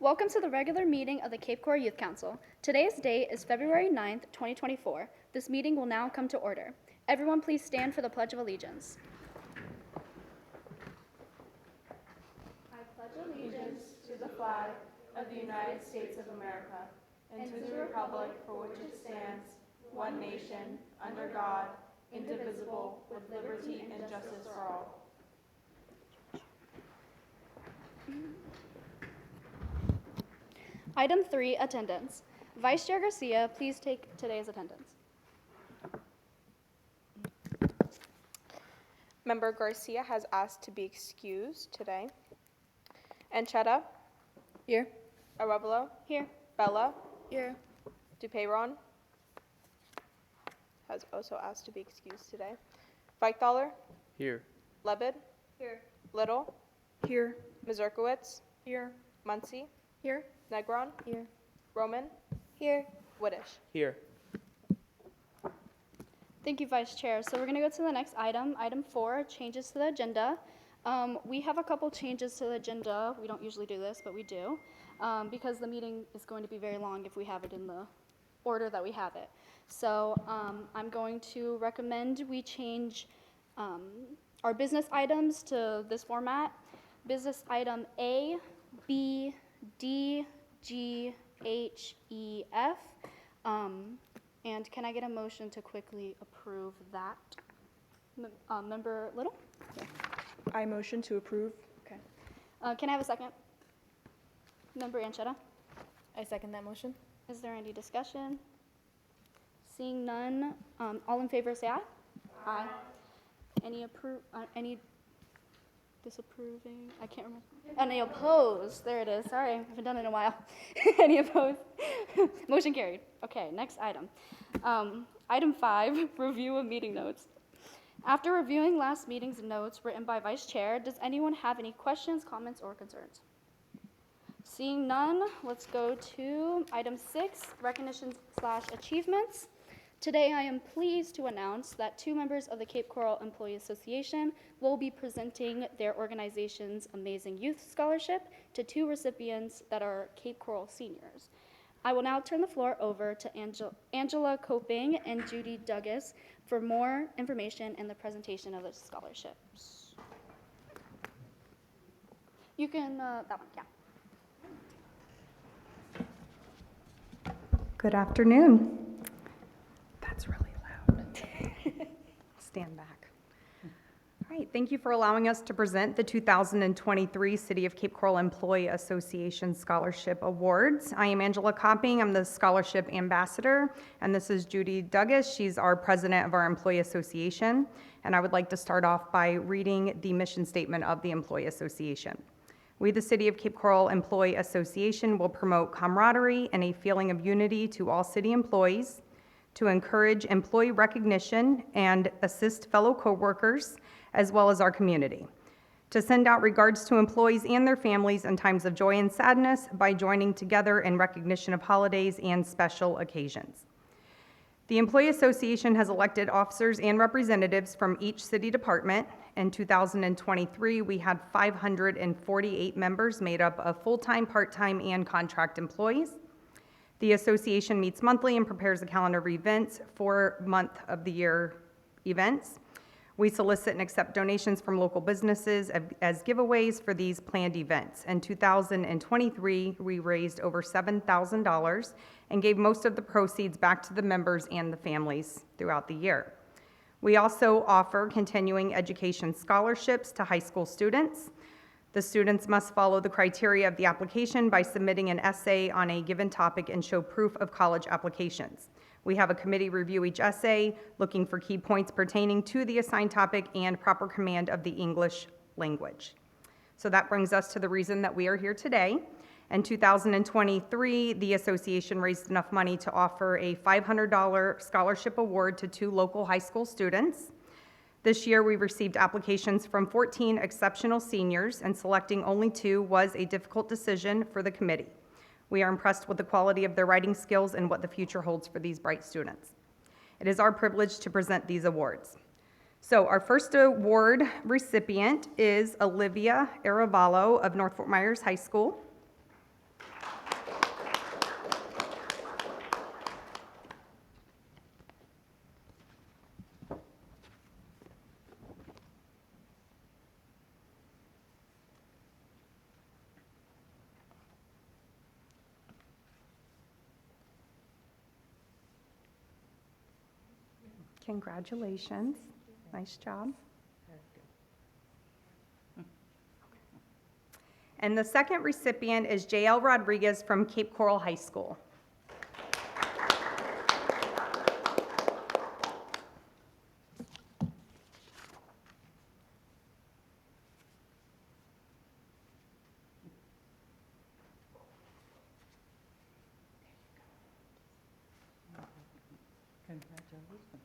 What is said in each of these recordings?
Welcome to the regular meeting of the Cape Coral Youth Council. Today's date is February 9th, 2024. This meeting will now come to order. Everyone please stand for the Pledge of Allegiance. I pledge allegiance to the flag of the United States of America and to the republic for which it stands, one nation, under God, indivisible, with liberty and justice for all. Item 3, attendance. Vice Chair Garcia, please take today's attendance. Member Garcia has asked to be excused today. Anchetta, Here. Arevalo, Here. Bella, Here. Dupeyron has also asked to be excused today. Weichthaler, Here. Lebed, Here. Little, Here. Mazurkowitz, Here. Muncy, Here. Negron, Here. Roman, Here. Widdish. Here. Thank you, Vice Chair. So we're going to go to the next item, item 4, changes to the agenda. We have a couple changes to the agenda. We don't usually do this, but we do, because the meeting is going to be very long if we have it in the order that we have it. So I'm going to recommend we change our business items to this format. Business item A, B, D, G, H, E, F. And can I get a motion to quickly approve that? Member Little? I motion to approve. Okay. Can I have a second? Member Anchetta? I second that motion. Is there any discussion? Seeing none, all in favor say aye. Aye. Any disapproving? I can't remember. Any opposed? There it is. Sorry, I haven't done it in a while. Any opposed? Motion carried. Okay, next item. Item 5, review of meeting notes. After reviewing last meeting's notes written by Vice Chair, does anyone have any questions, comments, or concerns? Seeing none, let's go to item 6, recognitions/achievements. Today, I am pleased to announce that 2 members of the Cape Coral Employee Association will be presenting their organization's Amazing Youth Scholarship to 2 recipients that are Cape Coral seniors. I will now turn the floor over to Angela Coping and Judy Douglas for more information and the presentation of the scholarships. You can, that one, yeah. Good afternoon. That's really loud. Stand back. All right, thank you for allowing us to present the 2023 City of Cape Coral Employee Association Scholarship Awards. I am Angela Copping, I'm the Scholarship Ambassador, and this is Judy Douglas. She's our President of our Employee Association, and I would like to start off by reading the mission statement of the Employee Association. We, the City of Cape Coral Employee Association, will promote camaraderie and a feeling of unity to all city employees, to encourage employee recognition and assist fellow coworkers, as well as our community, to send out regards to employees and their families in times of joy and sadness by joining together in recognition of holidays and special occasions. The Employee Association has elected officers and representatives from each city department. In 2023, we had 548 members made up of full-time, part-time, and contract employees. The association meets monthly and prepares a calendar of events for month of the year events. We solicit and accept donations from local businesses as giveaways for these planned events. In 2023, we raised over $7,000 and gave most of the proceeds back to the members and the families throughout the year. We also offer continuing education scholarships to high school students. The students must follow the criteria of the application by submitting an essay on a given topic and show proof of college applications. We have a committee review each essay, looking for key points pertaining to the assigned topic and proper command of the English language. So that brings us to the reason that we are here today. In 2023, the association raised enough money to offer a $500 scholarship award to 2 local high school students. This year, we received applications from 14 exceptional seniors, and selecting only 2 was a difficult decision for the committee. We are impressed with the quality of their writing skills and what the future holds for these bright students. It is our privilege to present these awards. So our first award recipient is Olivia Arevalo of North Fort Myers High School. Congratulations. Nice job. And the second recipient is JL Rodriguez from Cape Coral High School.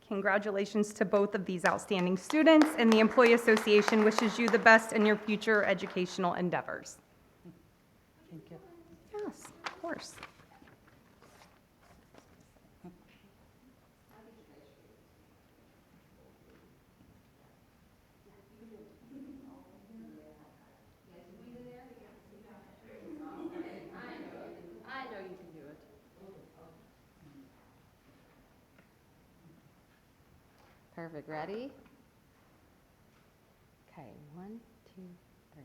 Congratulations to both of these outstanding students, and the Employee Association wishes you the best in your future educational endeavors. Thank you. Yes, of course. I know you can do it. Perfect, ready? Okay, 1, 2, 3.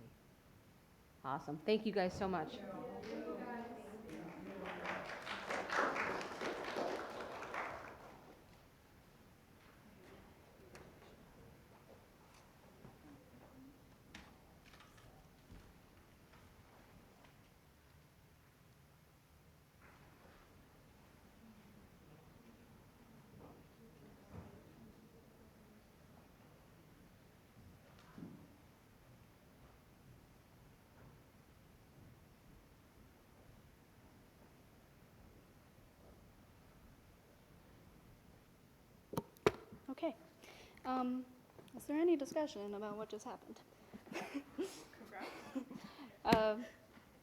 Awesome, thank you guys so much. Okay. Is there any discussion about what just happened?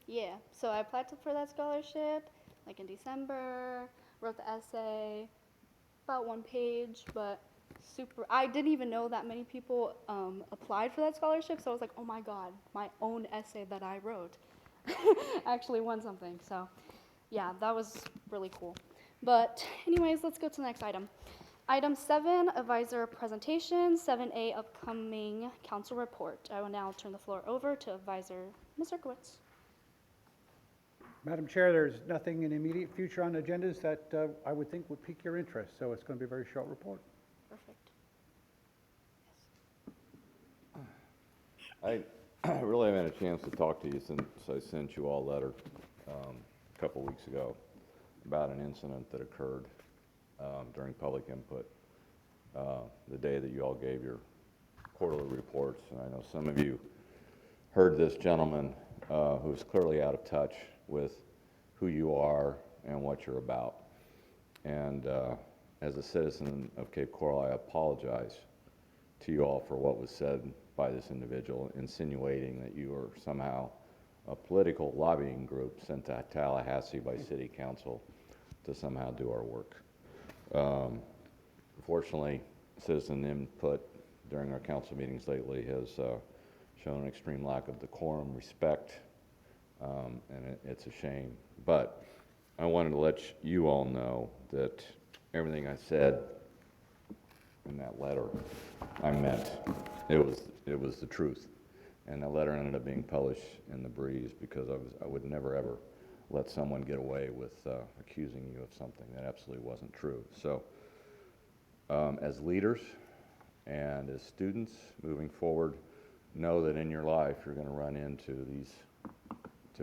Yeah, so I applied for that scholarship like in December, wrote the essay, about 1 page, but I didn't even know that many people applied for that scholarship, so I was like, oh my God, my own essay that I wrote actually won something. So yeah, that was really cool. But anyways, let's go to the next item. Item 7, advisor presentation. 7A, upcoming council report. I will now turn the floor over to advisor Ms. Zerkowitz. Madam Chair, there's nothing in the immediate future on agendas that I would think would pique your interest, so it's going to be a very short report. Perfect. I really haven't had a chance to talk to you since I sent you all a letter a couple weeks ago about an incident that occurred during public input the day that you all gave your quarterly reports. And I know some of you heard this gentleman who's clearly out of touch with who you are and what you're about. And as a citizen of Cape Coral, I apologize to you all for what was said by this individual, insinuating that you are somehow a political lobbying group sent to Tallahassee by City Council to somehow do our work. Unfortunately, citizen input during our council meetings lately has shown an extreme lack of decorum, respect, and it's a shame. But I wanted to let you all know that everything I said in that letter, I meant. It was the truth. And that letter ended up being published in the Breeze because I would never ever let someone get away with accusing you of something that absolutely wasn't true. So as leaders and as students moving forward, know that in your life you're going to run into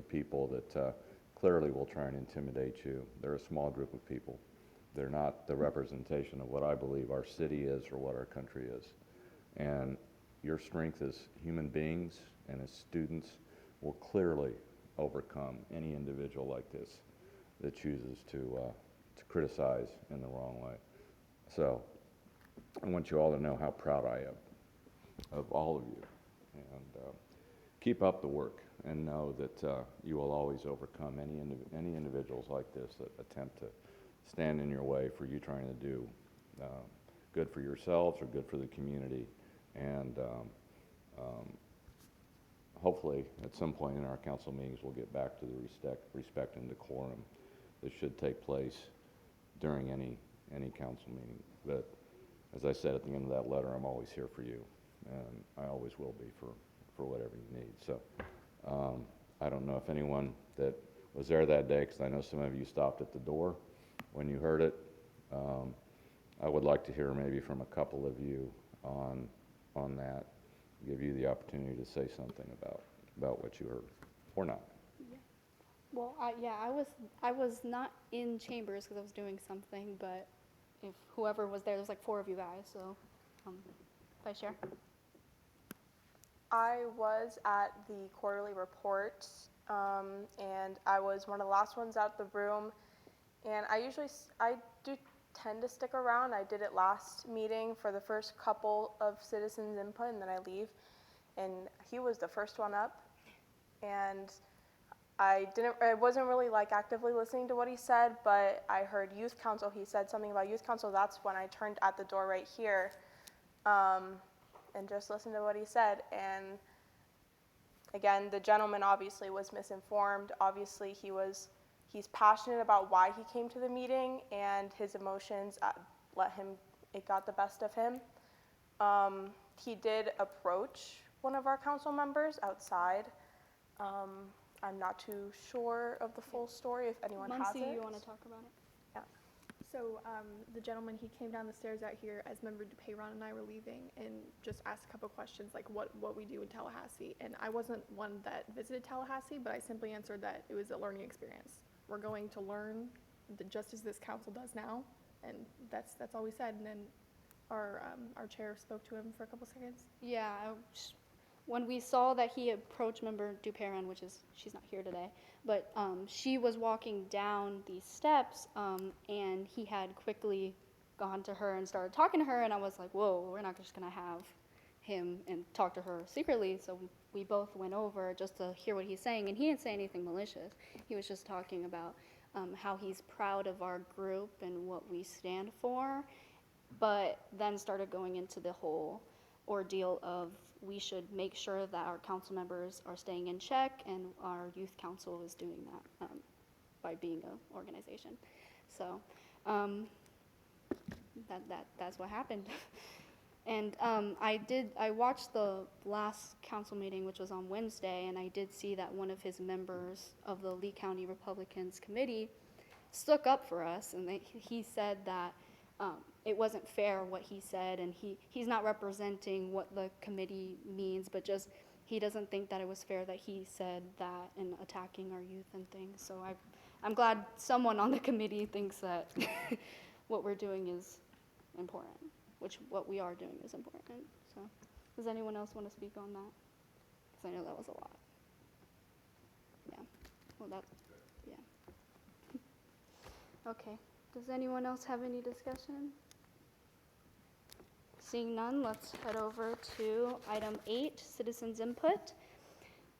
people that clearly will try and intimidate you. They're a small group of people. They're not the representation of what I believe our city is or what our country is. And your strength as human beings and as students will clearly overcome any individual like this that chooses to criticize in the wrong way. So I want you all to know how proud I am of all of you, and keep up the work and know that you will always overcome any individuals like this that attempt to stand in your way for you trying to do good for yourselves or good for the community. And hopefully at some point in our council meetings we'll get back to the respect and decorum that should take place during any council meeting. But as I said at the end of that letter, I'm always here for you, and I always will be for whatever you need. So I don't know if anyone that was there that day, because I know some of you stopped at the door when you heard it. I would like to hear maybe from a couple of you on that, give you the opportunity to say something about what you heard, or not. Well, I was not in chambers because I was doing something, but if whoever was there's like 4 of you guys, so, Vice Chair? I was at the quarterly report, and I was one of the last ones out the room. And I do tend to stick around. I did it last meeting for the first couple of citizens input, and then I leave. And he was the first one up, and I wasn't really like actively listening to what he said, but I heard youth council. He said something about youth council. That's when I turned at the door right here, and just listened to what he said. And again, the gentleman obviously was misinformed. Obviously, he's passionate about why he came to the meeting, and his emotions it got the best of him. He did approach one of our council members outside. I'm not too sure of the full story, if anyone has Muncie, it. you want to talk about it? So the gentleman, he came down the stairs out here as Member DePeyron and I were leaving and just asked a couple questions like what we do in Tallahassee. And I wasn't one that visited Tallahassee, but I simply answered that it was a learning experience. We're going to learn just as this council does now, and that's all we said. And then our chair spoke to him for a couple seconds. Yeah, when we saw that he approached Member Dupeyron, she's not here today, but she was walking down these steps, and he had quickly gone to her and started talking to her, and I was like, whoa, we're not just gonna have him and talk to her secretly, so we both went over just to hear what he's saying, and he didn't say anything malicious. He was just talking about how he's proud of our group and what we stand for, but then started going into the whole ordeal of we should make sure that our council members are staying in check, and our youth council is doing that by being an organization. So that's what happened. And I watched the last council meeting, which was on Wednesday, and I did see that one of his members of the Lee County Republicans Committee stuck up for us, and he said that it wasn't fair what he said, and he's not representing what the committee means, but just he doesn't think that it was fair that he said that in attacking our youth and things. So I'm glad someone on the committee thinks that what we're doing is important, what we are doing is important. So does anyone else want to speak on that? Because I know that was a lot. Yeah. Well, yeah. Okay. Does anyone else have any discussion? Seeing none, let's head over to item 8, citizens input.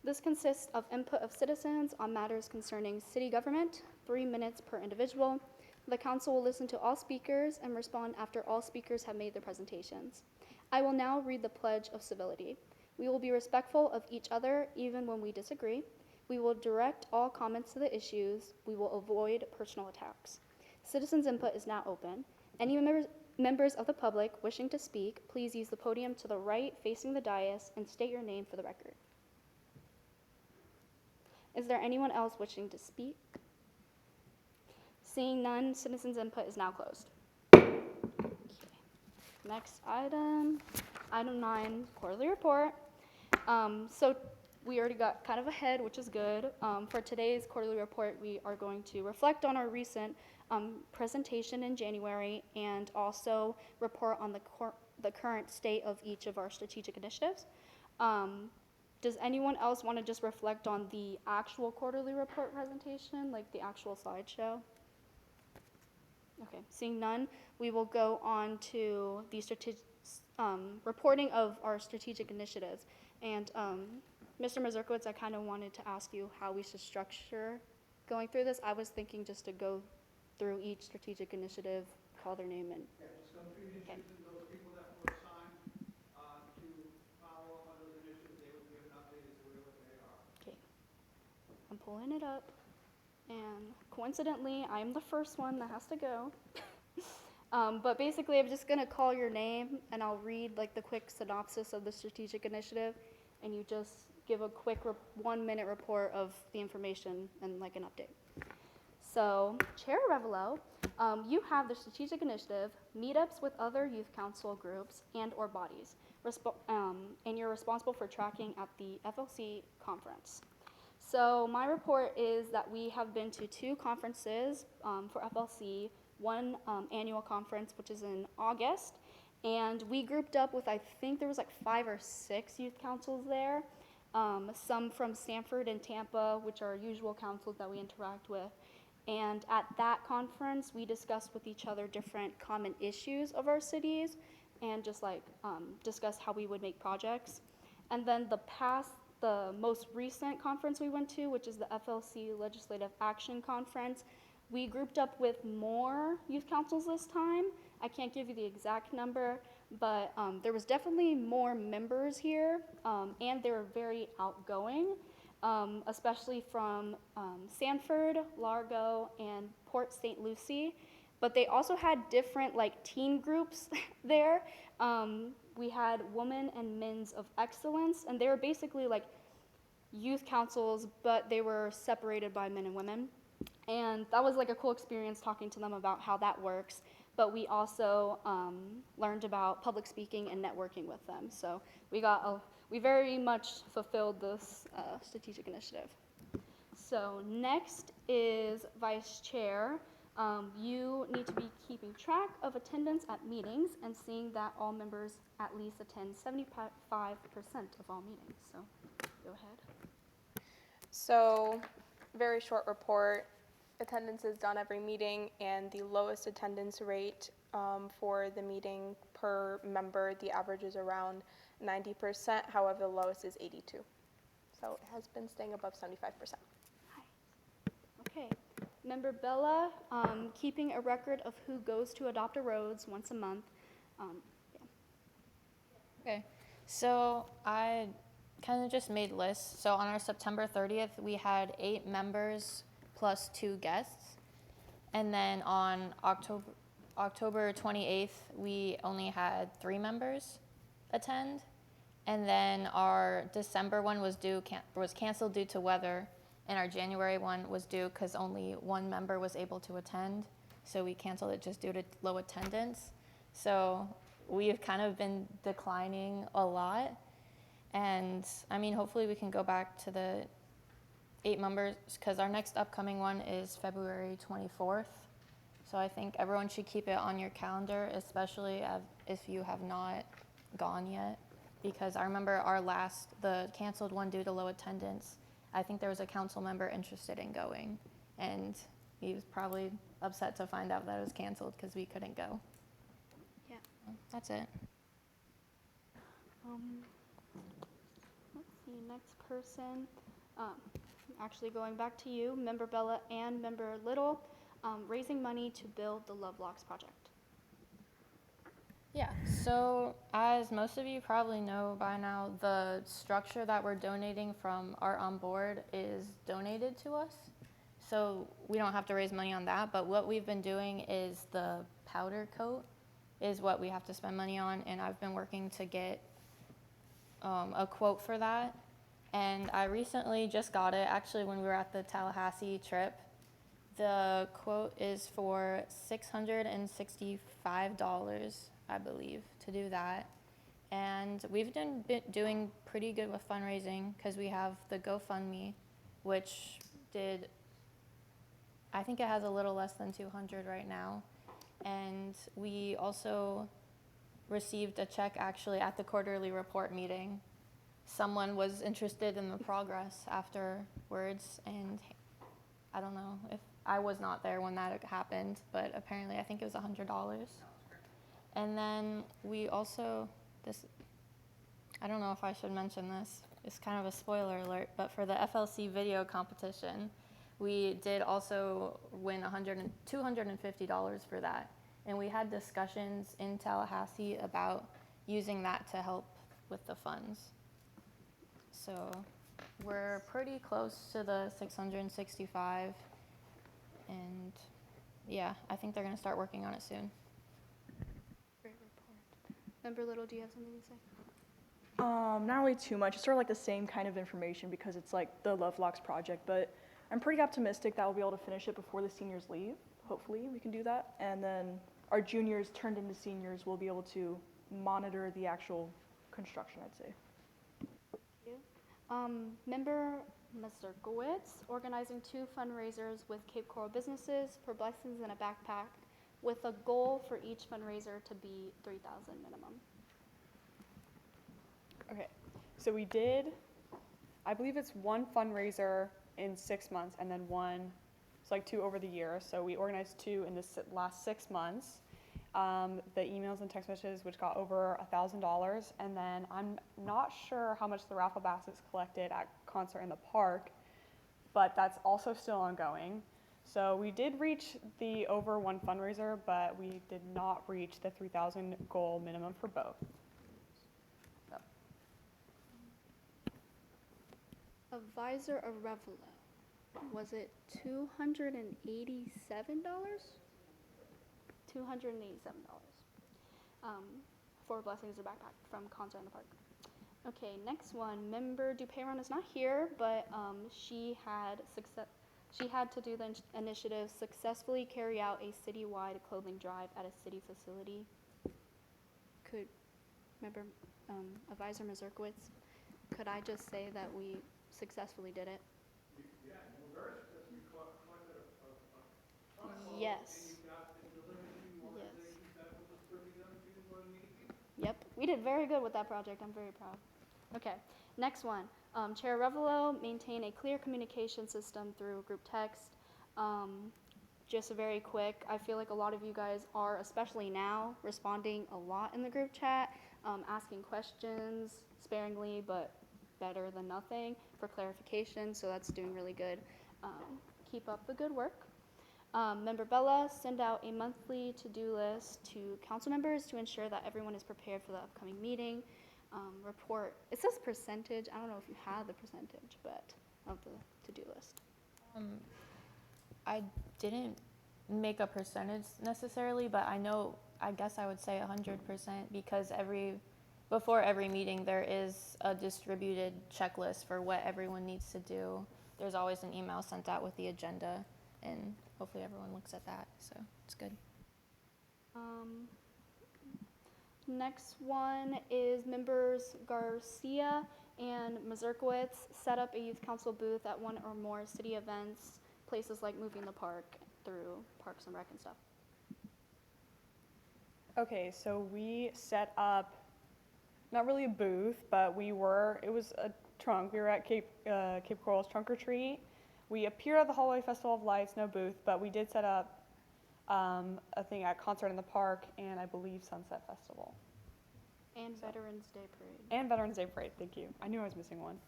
This consists of input of citizens on matters concerning city government, 3 minutes per individual. The council will listen to all speakers and respond after all speakers have made their presentations. I will now read the Pledge of Civility. We will be respectful of each other even when we disagree. We will direct all comments to the issues. We will avoid personal attacks. Citizens input is now open. Any members of the public wishing to speak, please use the podium to the right facing the dais and state your name for the record. Is there anyone else wishing to speak? Seeing none, citizens input is now closed. Okay. Next item, item 9, quarterly report. So we already got kind of ahead, which is good. For today's quarterly report, we are going to reflect on our recent presentation in January and also report on the current state of each of our strategic initiatives. Does anyone else want to just reflect on the actual quarterly report presentation, like the actual slideshow? Okay, seeing none, we will go on to the reporting of our strategic initiatives. And Mr. Mazurkowitz, I kind of wanted to ask you how we should structure going through this. I was thinking just to go through each strategic initiative, call their name, and Yeah, just go through the Okay. issues, and those people that were assigned to follow up on those initiatives, they will give an update as to where they are. okay. I'm pulling it up, and coincidentally, I'm the first one that has to go. But basically, I'm just gonna call your name, and I'll read like the quick synopsis of the strategic initiative, and you just give a quick 1-minute report of the information and like an update. So, Chair Revelo, you have the strategic initiative, meetups with other youth council groups and/or bodies, and you're responsible for tracking at the FLC conference. So, my report is that we have been to 2 conferences for FLC, one annual conference, which is in August, and we grouped up with, I think there was like 5 or 6 youth councils there, some from Stanford and Tampa, which are usual councils that we interact with. And at that conference, we discussed with each other different common issues of our cities and just like discuss how we would make projects. And then the most recent conference we went to, which is the FLC Legislative Action Conference, we grouped up with more youth councils this time. I can't give you the exact number, but there was definitely more members here, and they were very outgoing, especially from Sanford, Largo, and Port St. Lucie. But they also had different like teen groups there. We had Women and Men's of Excellence, and they were basically like youth councils, but they were separated by men and women. And that was like a cool experience talking to them about how that works. But we also learned about public speaking and networking with them. So we very much fulfilled this strategic initiative. So next is Vice Chair. You need to be keeping track of attendance at meetings and seeing that all members at least attend 75% of all meetings. So go ahead. So, very short report. Attendance is done every meeting, and the lowest attendance rate for the meeting per member, the average is around 90%. However, the lowest is 82. So it has been staying above 75%. Okay. Member Bella, keeping a record of who goes to Adopt a Roads once a month. Okay, so I kind of just made lists. So on our September 30th, we had 8 members plus 2 guests. And then on October 28th, we only had 3 members attend. And then our December one was canceled due to weather. And our January one was due because only 1 member was able to attend. So we canceled it just due to low attendance. So we've kind of been declining a lot. And I mean, hopefully we can go back to the 8 members because our next upcoming one is February 24th. So I think everyone should keep it on your calendar, especially if you have not gone yet. Because I remember the canceled one due to low attendance, I think there was a council member interested in going. And he was probably upset to find out that it was canceled because we couldn't go. Yeah. That's it. Let's see, next person. Actually going back to you, Member Bella and Member Little, raising money to build the Love Locks project. Yeah, so as most of you probably know by now, the structure that we're donating from Art on Board is donated to us. So we don't have to raise money on that, but what we've been doing is the powder coat is what we have to spend money on, and I've been working to get a quote for that. And I recently just got it, actually when we were at the Tallahassee trip. The quote is for $665, I believe, to do that. And we've been doing pretty good with fundraising because we have the GoFundMe, which I think it has a little less than 200 right now. And we also received a check actually at the quarterly report meeting. Someone was interested in the progress afterwards, and I don't know if I was not there when that happened, but apparently I think it was $100. And then we also, I don't know if I should mention this, it's kind of a spoiler alert, but for the FLC video competition, we did also win $250 for that. And we had discussions in Tallahassee about using that to help with the funds. So we're pretty close to the 665, and yeah, I think they're gonna start working on it soon. Great report. Member Little, do you have something to say? Not really too much. It's sort of like the same kind of information because it's like the Love Locks project, but I'm pretty optimistic that we'll be able to finish it before the seniors leave. Hopefully, we can do that. And then our juniors turned into seniors will be able to monitor the actual construction, I'd say. Member Mazurkowitz, organizing 2 fundraisers with Cape Coral businesses for blessings in a backpack with a goal for each fundraiser to be $3,000 minimum. Okay, so we did, I believe it's 1 fundraiser in 6 months and then 1, it's like 2 over the year. So we organized 2 in the last 6 months. The emails and text messages, which got over $1,000, and then I'm not sure how much the raffle baskets collected at Concert in the Park, but that's also still ongoing. So we did reach the over 1 fundraiser, but we did not reach the 3,000 goal minimum for both. So. Advisor Arevalo, was it $287? $287 for blessings in a backpack from Concert in the Park. Okay, next one. Member Dupeyron is not here, but she had to do the initiative successfully carry out a citywide clothing drive at a city facility. Could Member Advisor Mazurkowitz, could I just say that we successfully did it? Yeah, you were very successful. You collected a ton of clothes, Yes. and you got and delivered it to organizations that will distribute them to needy people. Yep, we did very good with that project. I'm very proud. Okay, next one. Chair Revelo, maintain a clear communication system through group text. Just very quick, I feel like a lot of you guys are, especially now, responding a lot in the group chat, asking questions sparingly, but better than nothing for clarification, so that's doing really good. Keep up the good work. Member Bella, send out a monthly to-do list to council members to ensure that everyone is prepared for the upcoming meeting. Report, it says percentage, I don't know if you have the percentage, but of the to-do list. I didn't make a percentage necessarily, but I guess I would say 100% because before every meeting there is a distributed checklist for what everyone needs to do. There's always an email sent out with the agenda, and hopefully everyone looks at that, so it's good. Next one is members Garcia and Mazurkowitz set up a youth council booth at 1 or more city events, places like moving the park through Parks and Rec and stuff. Okay, so we set up, not really a booth, but it was a trunk. We were at Cape Coral's Trunk or Treat. We appeared at the Hallway Festival of Lights, no booth, but we did set up a thing at Concert in the Park and I believe Sunset Festival. And Veterans Day Parade. And Veterans Day Parade, thank you. I knew I was missing one.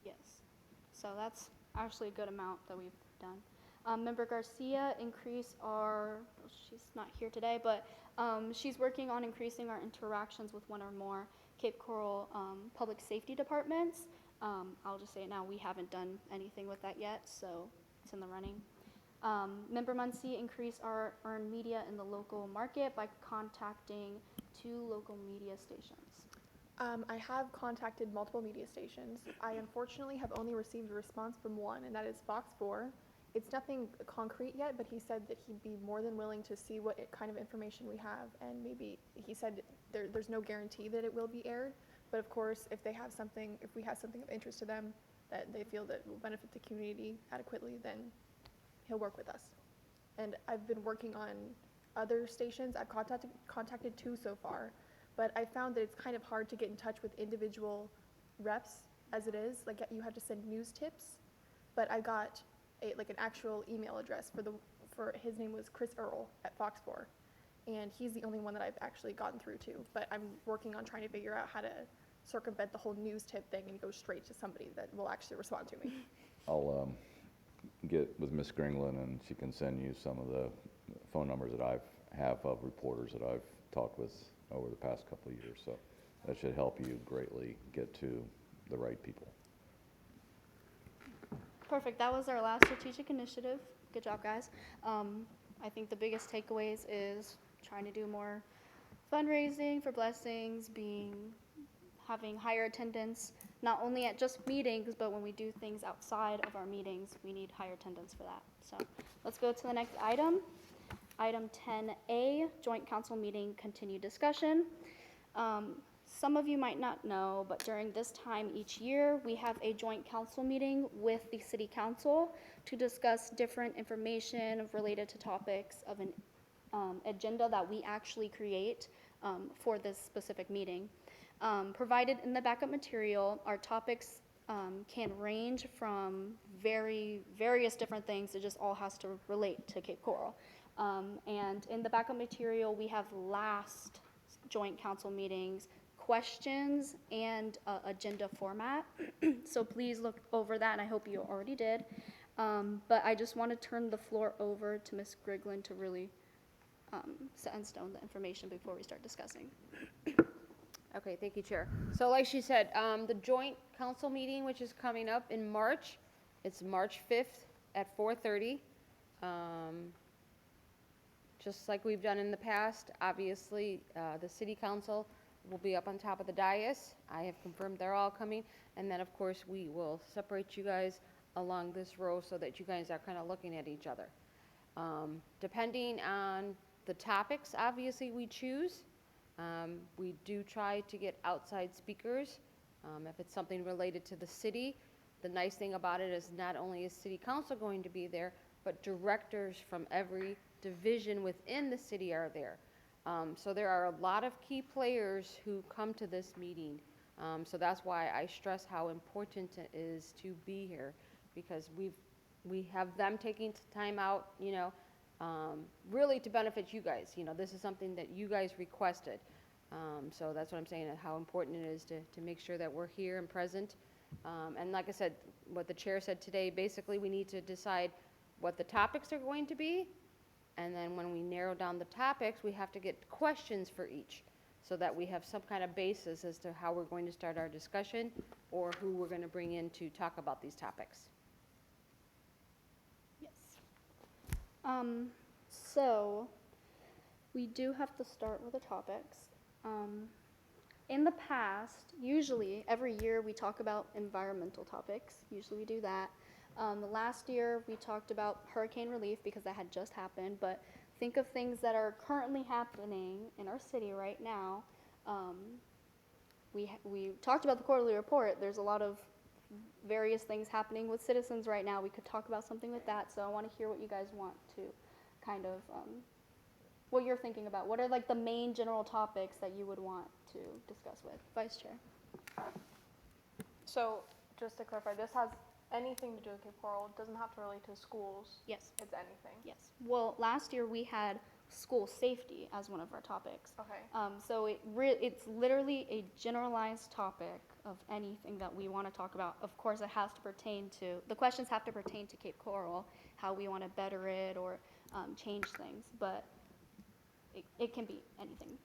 Yes. So that's actually a good amount that we've done. Member Garcia she's not here today, but she's working on increasing our interactions with 1 or more Cape Coral public safety departments. I'll just say it now, we haven't done anything with that yet, so it's in the running. Member Muncie increase our earned media in the local market by contacting 2 local media stations. I have contacted multiple media stations. I unfortunately have only received a response from one, and that is Fox 4. It's nothing concrete yet, but he said that he'd be more than willing to see what kind of information we have, and maybe he said there's no guarantee that it will be aired, but of course, if we have something of interest to them that they feel that will benefit the community adequately, then he'll work with us. And I've been working on other stations. I've contacted 2 so far, but I found that it's kind of hard to get in touch with individual reps as it is. Like, you have to send news tips, but I got an actual email address for his name was Chris Earl at Fox 4, and he's the only one that I've actually gotten through to. But I'm working on trying to figure out how to circumvent the whole news tip thing and go straight to somebody that will actually respond to me. I'll get with Ms. Gringland and she can send you some of the phone numbers that I have of reporters that I've talked with over the past couple of years. So that should help you greatly get to the right people. Perfect, that was our last strategic initiative. Good job, guys. I think the biggest takeaways is trying to do more fundraising for blessings, having higher attendance, not only at just meetings, but when we do things outside of our meetings, we need higher attendance for that. So let's go to the next item. Item 10A, joint council meeting, continued discussion. Some of you might not know, but during this time each year, we have a joint council meeting with the city council to discuss different information related to topics of an agenda that we actually create for this specific meeting. Provided in the backup material, our topics can range from various different things. It just all has to relate to Cape Coral. And in the backup material, we have last joint council meetings, questions, and agenda format. So please look over that, and I hope you already did. But I just want to turn the floor over to Ms. Griglin to really set in stone the information before we start discussing. Okay, thank you, Chair. So like she said, the joint council meeting, which is coming up in March, it's March 5th at 4:30. Just like we've done in the past, obviously, the city council will be up on top of the dais. I have confirmed they're all coming. And then, of course, we will separate you guys along this row so that you guys are kind of looking at each other. Depending on the topics, obviously, we choose. We do try to get outside speakers. If it's something related to the city, the nice thing about it is not only is city council going to be there, but directors from every division within the city are there. So there are a lot of key players who come to this meeting. So that's why I stress how important it is to be here, because we have them taking time out, really to benefit you guys. This is something that you guys requested. So that's what I'm saying, how important it is to make sure that we're here and present. And like I said, what the chair said today, basically we need to decide what the topics are going to be. And then when we narrow down the topics, we have to get questions for each so that we have some kind of basis as to how we're going to start our discussion or who we're going to bring in to talk about these topics. Yes. So we do have to start with the topics. In the past, usually every year we talk about environmental topics. Usually we do that. Last year we talked about hurricane relief because that had just happened, but think of things that are currently happening in our city right now. We talked about the quarterly report. There's a lot of various things happening with citizens right now. We could talk about something with that, so I want to hear what you guys want to kind of, what you're thinking about. What are like the main general topics that you would want to discuss with? Vice Chair. So, just to clarify, this has anything to do with Cape Coral. It doesn't have to relate to schools. Yes. It's anything. Yes. Well, last year we had school safety as one of our topics. Okay. So it's literally a generalized topic of anything that we want to talk about. Of course, it has to pertain to, the questions have to pertain to Cape Coral, how we want to better it or change things, but it can be anything.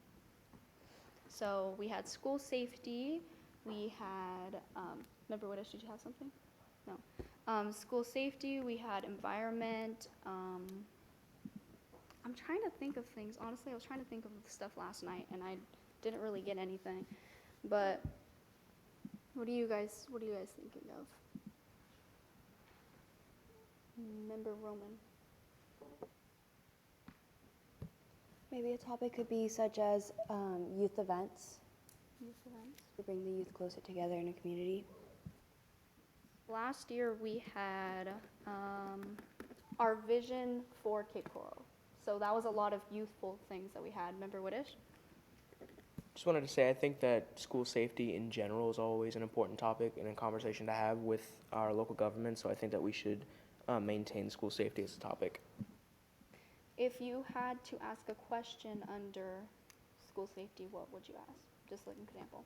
So we had school safety, we had, remember what else, did you have something? No. School safety, we had environment. I'm trying to think of things. Honestly, I was trying to think of stuff last night, and I didn't really get anything. But what are you guys thinking of? Member Roman. Maybe a topic could be such as youth events, Youth events. to bring the youth closer together in a community. Last year we had our vision for Cape Coral. So that was a lot of youthful things that we had. Remember Whitish? Just wanted to say, I think that school safety in general is always an important topic and a conversation to have with our local government. So I think that we should maintain school safety as a topic. If you had to ask a question under school safety, what would you ask? Just like an example.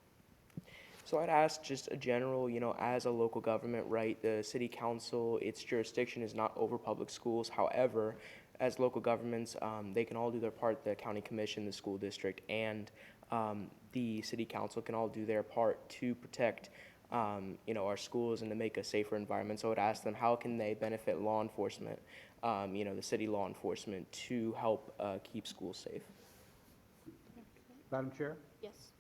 So I'd ask just a general, as a local government, right, the city council, its jurisdiction is not over public schools. However, as local governments, they can all do their part. The county commission, the school district, and the city council can all do their part to protect, our schools and to make a safer environment. So I would ask them, how can they benefit law enforcement, the city law enforcement, to help keep schools safe? Madam Chair, Yes.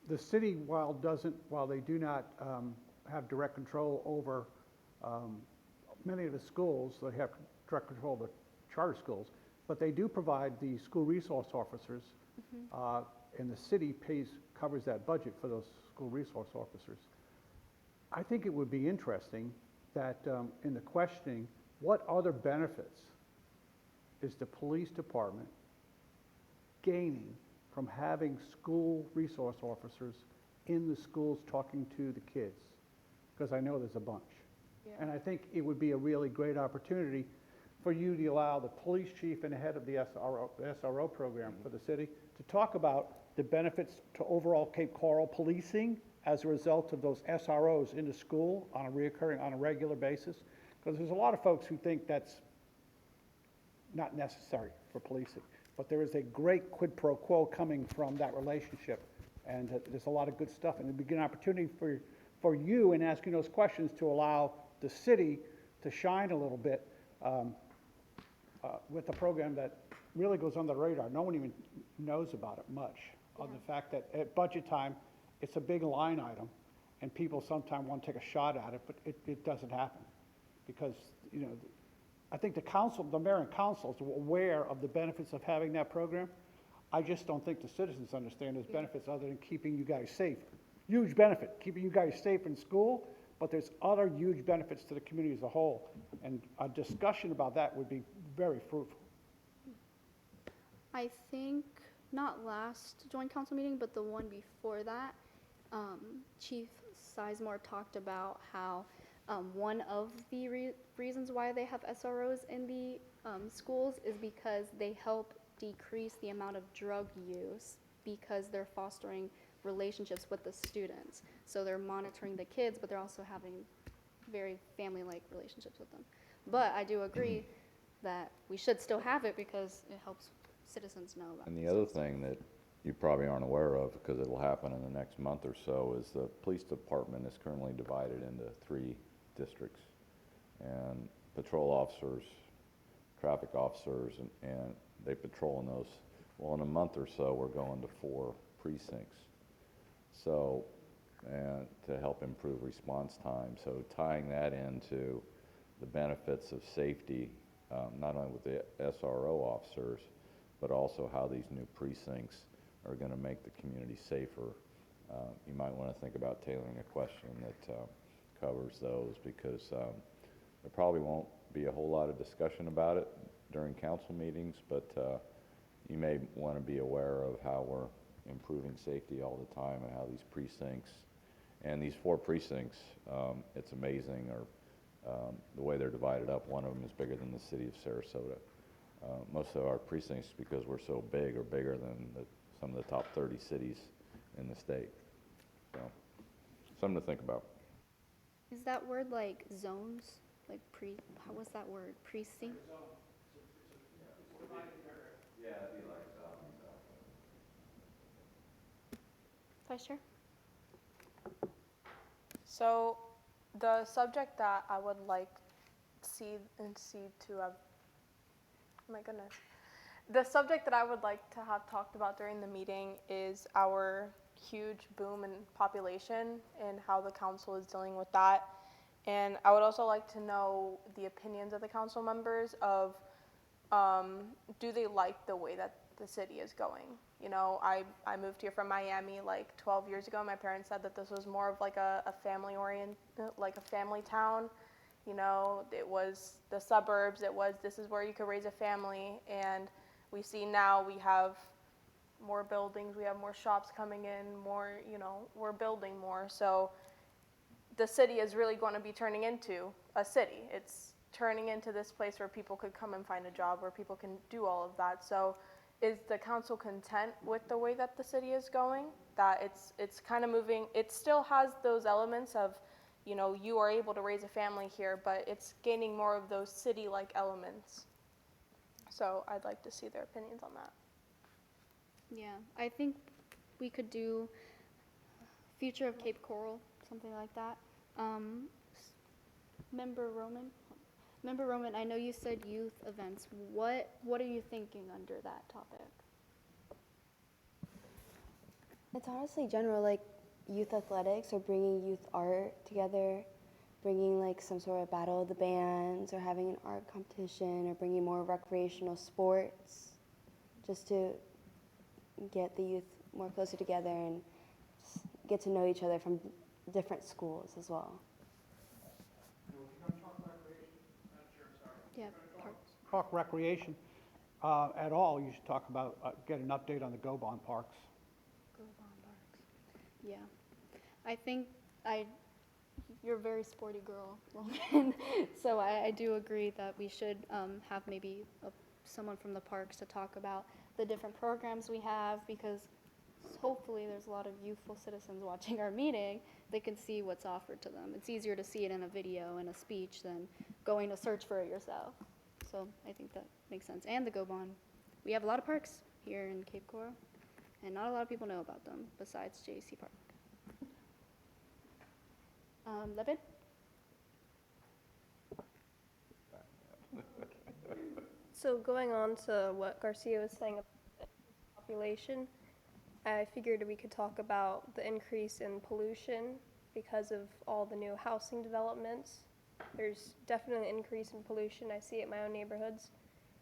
The city, while they do not have direct control over many of the schools, they have direct control of the charter schools, but they do provide the school resource officers, and the city covers that budget for those school resource officers. I think it would be interesting that in the questioning, what other benefits is the police department gaining from having school resource officers in the schools talking to the kids? Because I know there's a bunch. And I think it would be a really great opportunity for you to allow the police chief and the head of the SRO program for the city to talk about the benefits to overall Cape Coral policing as a result of those SROs into school on a regular basis. Because there's a lot of folks who think that's not necessary for policing. But there is a great quid pro quo coming from that relationship. And there's a lot of good stuff. And it'd be an opportunity for you in asking those questions to allow the city to shine a little bit with a program that really goes under the radar. No one even knows about it much. On the fact that at budget time, it's a big line item, and people sometimes want to take a shot at it, but it doesn't happen. Because, you know, I think the mayor and council is aware of the benefits of having that program. I just don't think the citizens understand those benefits other than keeping you guys safe. Huge benefit, keeping you guys safe in school, but there's other huge benefits to the community as a whole. And a discussion about that would be very fruitful. I think not last joint council meeting, but the one before that, Chief Sizemore talked about how one of the reasons why they have SROs in the schools is because they help decrease the amount of drug use because they're fostering relationships with the students. So they're monitoring the kids, but they're also having very family-like relationships with them. But I do agree that we should still have it because it helps citizens know about it. And the other thing that you probably aren't aware of, because it'll happen in the next month or so, is the police department is currently divided into 3 districts. And patrol officers, traffic officers, and they patrol in those. Well, in a month or so, we're going to 4 precincts. So, and to help improve response time. So tying that into the benefits of safety, not only with the SRO officers, but also how these new precincts are going to make the community safer. You might want to think about tailoring a question that covers those, because there probably won't be a whole lot of discussion about it during council meetings, but you may want to be aware of how we're improving safety all the time and how these precincts, and these 4 precincts, it's amazing, or the way they're divided up. One of them is bigger than the city of Sarasota. Most of our precincts, because we're so big, are bigger than some of the top 30 cities in the state. So, something to think about. Is that word like zones? Like how was that word? Precinct? Yeah, it'd be like Vice Chair? So the subject that I would like the subject that I would like to have talked about during the meeting is our huge boom in population and how the council is dealing with that. And I would also like to know the opinions of the council members of, do they like the way that the city is going? You know, I moved here from Miami like 12 years ago. My parents said that this was more of like a family town. You know, it was the suburbs, this is where you could raise a family. And we see now we have more buildings, we have more shops coming in, more, you know, we're building more. So the city is really going to be turning into a city. It's turning into this place where people could come and find a job, where people can do all of that. So is the council content with the way that the city is going? That it's kind of moving, it still has those elements of, you know, you are able to raise a family here, but it's gaining more of those city-like elements. So I'd like to see their opinions on that. Yeah, I think we could do Future of Cape Coral, something like that. Member Roman, I know you said youth events. What are you thinking under that topic? It's honestly general, like youth athletics or bringing youth art together, bringing like some sort of battle of the bands or having an art competition or bringing more recreational sports just to get the youth more closer together and just get to know each other from different schools as well. Yeah, parks. Talk recreation at all, you should talk about, get an update on the Go-Bon parks. Yeah, I think you're a very sporty girl, Logan. So I do agree that we should have maybe someone from the parks to talk about the different programs we have, because hopefully there's a lot of youthful citizens watching our meeting. They can see what's offered to them. It's easier to see it in a video and a speech than going to search for it yourself. So I think that makes sense. And the Go-Bon. We have a lot of parks here in Cape Coral, and not a lot of people know about them besides JC Park. Levin? So going on to what Garcia was saying about the population, I figured we could talk about the increase in pollution because of all the new housing developments. There's definitely an increase in pollution. I see it in my own neighborhoods.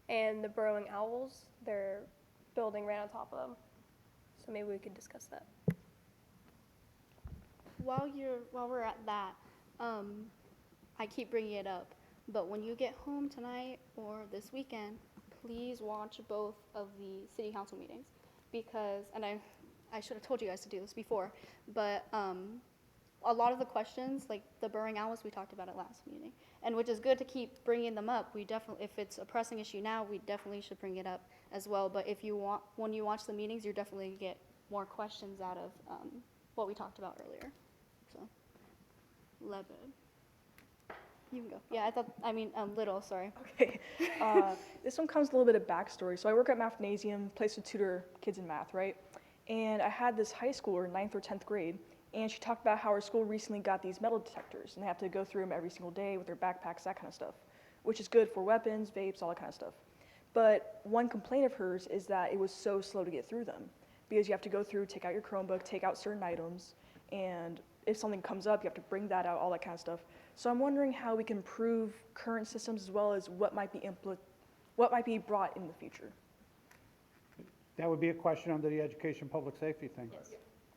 And the burrowing owls, they're building right on top of them. So maybe we could discuss that. While we're at that, I keep bringing it up, but when you get home tonight or this weekend, please watch both of the city council meetings, because, and I should have told you guys to do this before, but a lot of the questions, like the burrowing owls, we talked about it last meeting, and which is good to keep bringing them up. We definitely, if it's a pressing issue now, we definitely should bring it up as well. But if you want, when you watch the meetings, you're definitely gonna get more questions out of what we talked about earlier. So, Lebanon. You can go. Yeah, Little, sorry. Okay. This one comes with a little bit of backstory. So I work at Mathnasium, place to tutor kids in math, right? And I had this high schooler in 9th or 10th grade, and she talked about how her school recently got these metal detectors, and they have to go through them every single day with their backpacks, that kind of stuff, which is good for weapons, vapes, all that kind of stuff. But one complaint of hers is that it was so slow to get through them, because you have to go through, take out your Chromebook, take out certain items, and if something comes up, you have to bring that out, all that kind of stuff. So I'm wondering how we can improve current systems as well as what might be brought in the future. That would be a question under the education public safety thing. Yes.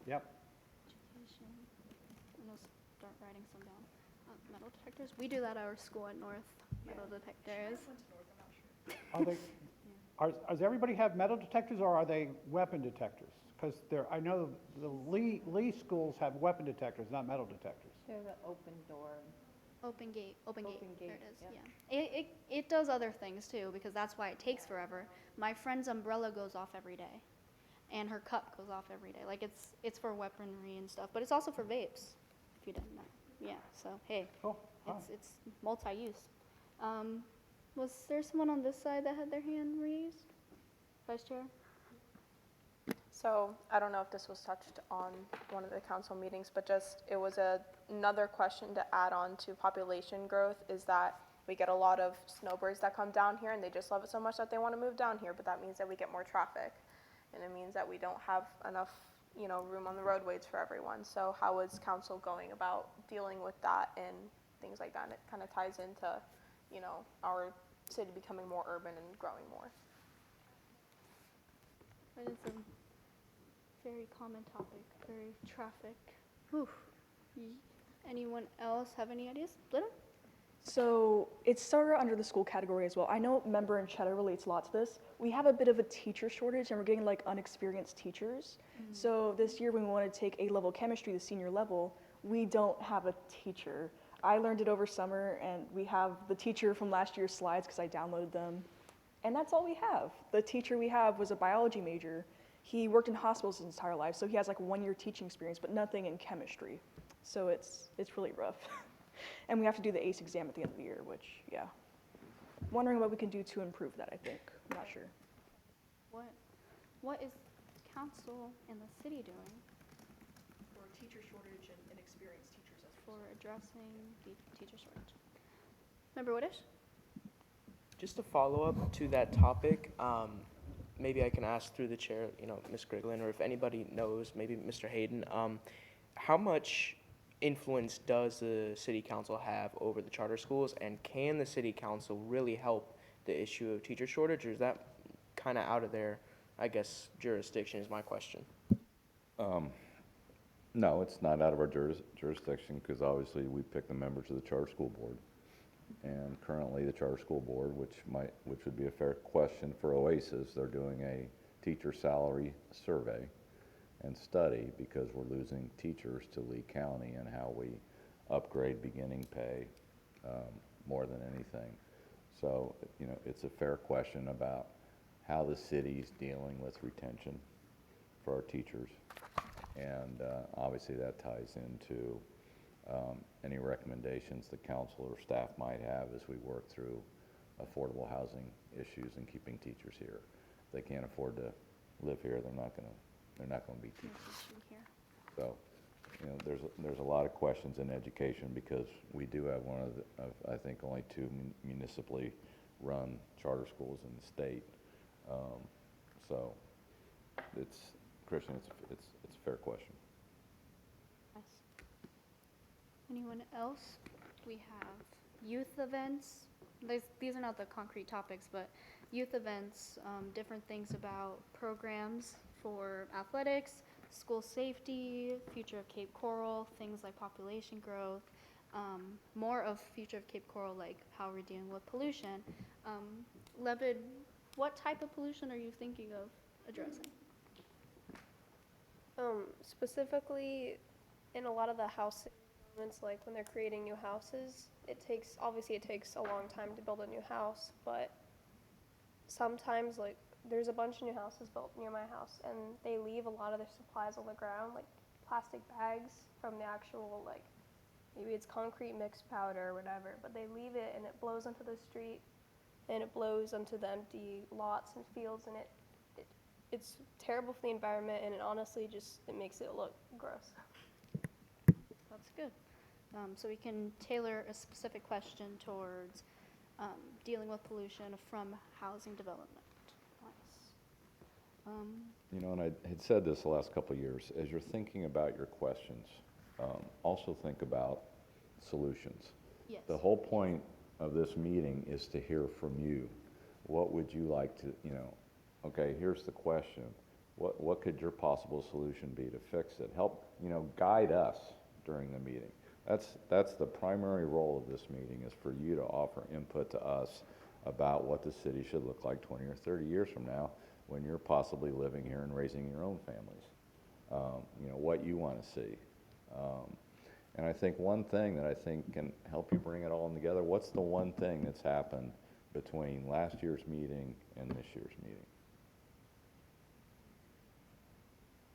Yep. Education. And I'll start writing some down. Metal detectors. We do that at our school at North. Metal detectors. Are they, does everybody have metal detectors, or are they weapon detectors? Because I know the Lee schools have weapon detectors, not metal detectors. There's an open door. Open gate. Open There gate, it is. yep. Yeah. It does other things too, because that's why it takes forever. My friend's umbrella goes off every day, and her cup goes off every day. Like it's for weaponry and stuff, but it's also for vapes. If you didn't know. Yeah. So hey, Cool. All it's multi-use. Was there someone on this side that had their hand raised? Vice Chair? So I don't know if this was touched on one of the council meetings, but just it was another question to add on to population growth is that we get a lot of snowbirds that come down here and they just love it so much that they want to move down here, but that means that we get more traffic, and it means that we don't have enough, room on the roadways for everyone. So how is council going about dealing with that and things like that? And it kind of ties into, our city becoming more urban and growing more. That is a very common topic, very traffic. Whew. Anyone else have any ideas? Little? So it's sort of under the school category as well. I know Member and Cheddar relates a lot to this. We have a bit of a teacher shortage, and we're getting like unexperienced teachers. So this year when we want to take A-level chemistry, the senior level, we don't have a teacher. I learned it over summer, and we have the teacher from last year's slides because I downloaded them. And that's all we have. The teacher we have was a biology major. He worked in hospitals his entire life, so he has like 1 year teaching experience, but nothing in chemistry. So it's really rough. And we have to do the ACE exam at the end of the year, which, yeah. Wondering what we can do to improve that, I think. I'm not sure. What is council and the city doing For teacher shortage and inexperienced teachers. for addressing the teacher shortage? Member Woodish? Just to follow up to that topic, maybe I can ask through the chair, Ms. Griglin, or if anybody knows, maybe Mr. Hayden, how much influence does the city council have over the charter schools, and can the city council really help the issue of teacher shortage, or is that kind of out of their, I guess, jurisdiction is my question? No, it's not out of our jurisdiction, because obviously we pick the members of the charter school board. And currently, the charter school board, which would be a fair question for OASIS, they're doing a teacher salary survey and study, because we're losing teachers to Lee County, and how we upgrade beginning pay more than anything. So, it's a fair question about how the city's dealing with retention for our teachers. And obviously that ties into any recommendations the council or staff might have as we work through affordable housing issues and keeping teachers here. If they can't afford to live here, they're not gonna be teachers. So, there's a lot of questions in education, because we do have one of I think only 2 municipally run charter schools in the state. So Christian, it's a fair question. Yes. Anyone else? We have youth events. These are not the concrete topics, but youth events, different things about programs for athletics, school safety, future of Cape Coral, things like population growth, more of future of Cape Coral, like how we're dealing with pollution. Levid, what type of pollution are you thinking of addressing? Specifically, in a lot of the housing developments, like when they're creating new houses, it takes a long time to build a new house, but sometimes, like, there's a bunch of new houses built near my house, and they leave a lot of their supplies on the ground, like plastic bags from the actual, like, maybe it's concrete mixed powder or whatever, but they leave it and it blows onto the street, and it blows onto the empty lots and fields, and it's terrible for the environment, and it honestly it makes it look gross. That's good. So we can tailor a specific question towards dealing with pollution from housing development. Nice. And I had said this the last couple of years, as you're thinking about your questions, also think about solutions. Yes. The whole point of this meeting is to hear from you. What would you like to, okay, here's the question. What could your possible solution be to fix it? Help, guide us during the meeting. That's the primary role of this meeting, is for you to offer input to us about what the city should look like 20 or 30 years from now, when you're possibly living here and raising your own families. What you want to see. And I think one thing that I think can help you bring it all together, what's the one thing that's happened between last year's meeting and this year's meeting?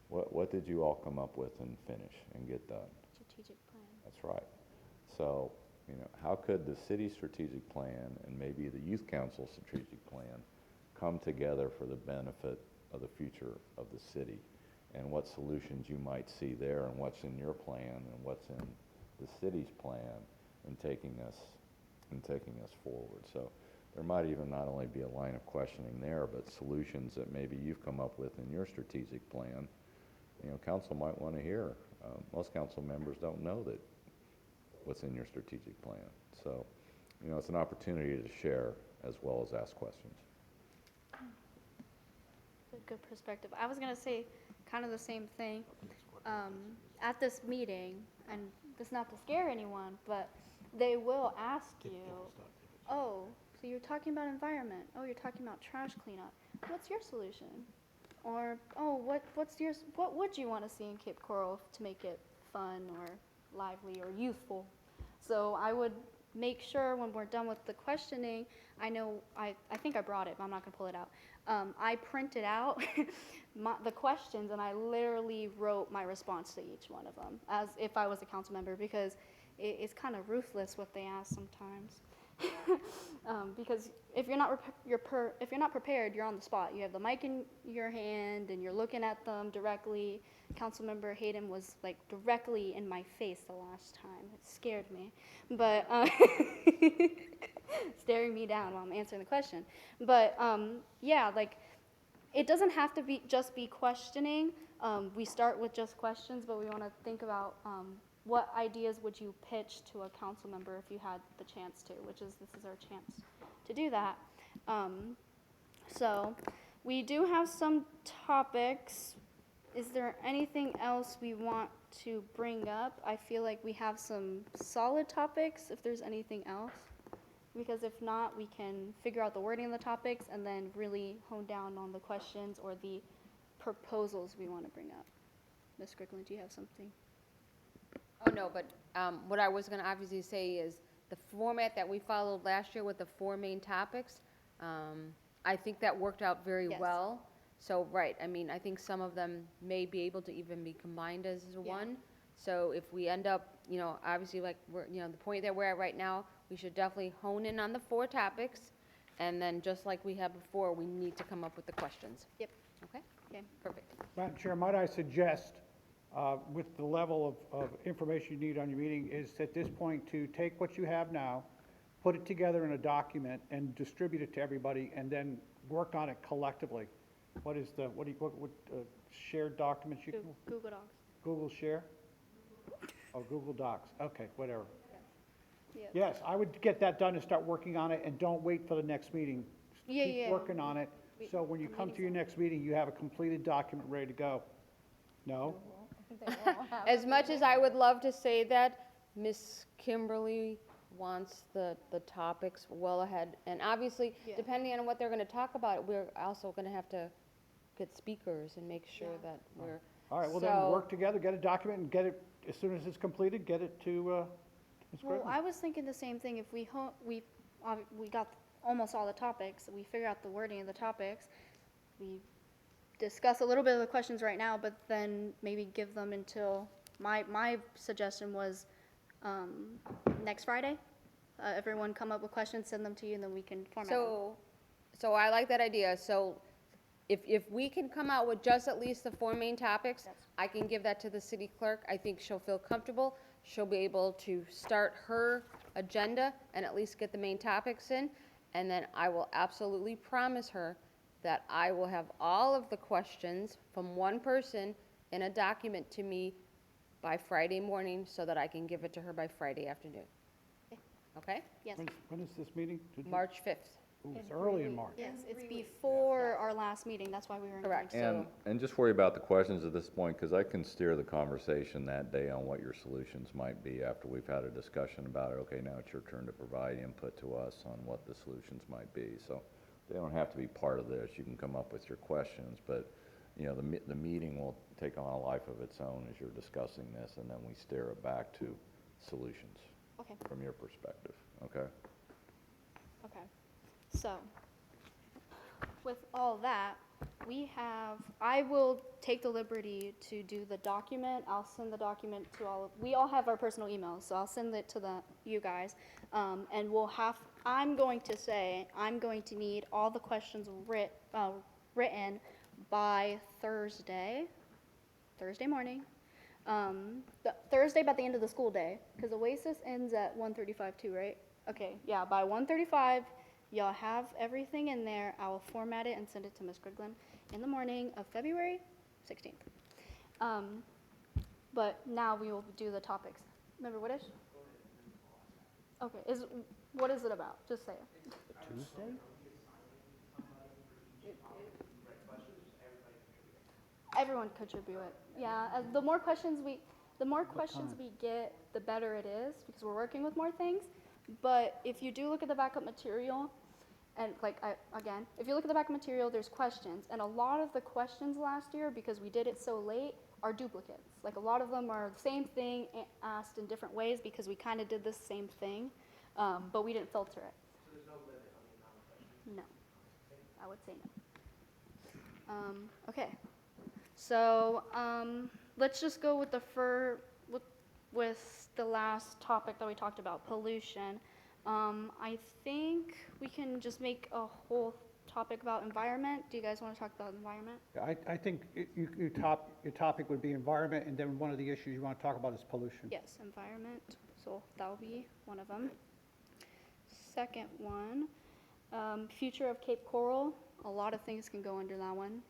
What did you all come up with and finish and get done? Strategic plan. That's right. So, how could the city strategic plan and maybe the youth council strategic plan come together for the benefit of the future of the city? And what solutions you might see there, and what's in your plan, and what's in the city's plan in taking us forward. So there might even not only be a line of questioning there, but solutions that maybe you've come up with in your strategic plan. Council might want to hear. Most council members don't know that what's in your strategic plan. So, it's an opportunity to share as well as ask questions. That's a good perspective. I was going to say kind of the same thing. At this meeting, and this is not to scare anyone, but they will ask you, oh, so you're talking about environment. Oh, you're talking about trash cleanup. What's your solution? Or, oh, what would you want to see in Cape Coral to make it fun or lively or youthful? So I would make sure when we're done with the questioning, I think I brought it, but I'm not going to pull it out. I printed out the questions, and I literally wrote my response to each one of them as if I was a council member, because it's kind of ruthless what they ask sometimes. Because if you're not prepared, you're on the spot. You have the mic in your hand, and you're looking at them directly. Councilmember Hayden was like directly in my face the last time. It scared me, but staring me down while I'm answering the question. But yeah, like it doesn't have to be, just be questioning. We start with just questions, but we want to think about, what ideas would you pitch to a council member if you had the chance to, this is our chance to do that. So, we do have some topics. Is there anything else we want to bring up? I feel like we have some solid topics, if there's anything else. Because if not, we can figure out the wording of the topics and then really hone down on the questions or the proposals we want to bring up. Ms. Strickland, do you have something? Oh, no, but what I was going to obviously say is the format that we followed last year with the 4 main topics, I think that worked out very Yes. well. So, right, I mean, I think some of them may be able to even be combined as one. So if we end up, obviously like we're, the point that we're at right now, we should definitely hone in on the 4 topics. And then just like we had before, we need to come up with the questions. Yep. Okay? Okay. Perfect. Madam Chair, might I suggest, with the level of information you need on your meeting, is at this point to take what you have now, put it together in a document and distribute it to everybody, and then work on it collectively. What shared documents you, Google Docs. Google Share? Oh, Google Docs, okay, whatever. Yeah. Yes, I would get that done and start working on it, and don't wait for the next meeting. Yeah, Keep yeah. working on it, so when you come to your next meeting, you have a completed document ready to go. No? As much as I would love to say that, Miss Kimberly wants the topics well ahead. And obviously, Yeah. depending on what they're going to talk about, we're also going to have to get speakers and make sure that we're. All right, well then, work together, get a document, and get it, as soon as it's completed, get it to Ms. Well, Britton. I was thinking the same thing. If we got almost all the topics, we figure out the wording of the topics, we discuss a little bit of the questions right now, but then maybe give them until, my suggestion was next Friday. Everyone come up with questions, send them to you, and then we can format them. So I like that idea. So if we can come out with just at least the 4 main topics, I can give that to the city clerk. I think she'll feel comfortable. She'll be able to start her agenda and at least get the main topics in. And then I will absolutely promise her that I will have all of the questions from one person in a document to me by Friday morning so that I can give it to her by Friday afternoon. Okay? Yes. When is this meeting? March 5th. Ooh, it's early in March. Yes, it's before our last meeting. That's why we were in. Correct. And just worry about the questions at this point, because I can steer the conversation that day on what your solutions might be after we've had a discussion about it. Okay, now it's your turn to provide input to us on what the solutions might be. So they don't have to be part of this. You can come up with your questions, but the meeting will take on a life of its own as you're discussing this, and then we steer it back to solutions Okay. from your perspective. Okay? Okay. So, with all that, I will take the liberty to do the document. I'll send the document to we all have our personal emails, so I'll send it to you guys. And I'm going to need all the questions written by Thursday morning. Thursday by the end of the school day, because Oasis ends at 1:35 too, right? Okay, yeah, by 1:35, y'all have everything in there. I will format it and send it to Ms. Grigland in the morning of February 16th. But now we will do the topics. Remember, what is? Okay, what is it about? Just say it. Tuesday? Everyone contribute. Yeah, the more questions we get, the better it is, because we're working with more things. But if you do look at the backup material, and if you look at the backup material, there's questions. And a lot of the questions last year, because we did it so late, are duplicates. Like, a lot of them are the same thing asked in different ways, because we kind of did the same thing, but we didn't filter it. So there's no limit on the amount of questions? No, I would say no. Okay, so let's just go with with the last topic that we talked about, pollution. I think we can just make a whole topic about environment. Do you guys want to talk about environment? Yeah, I think your topic would be environment, and then one of the issues you want to talk about is pollution. Yes, environment, so that'll be one of them. Second one, future of Cape Coral. a lot of things can go under that one,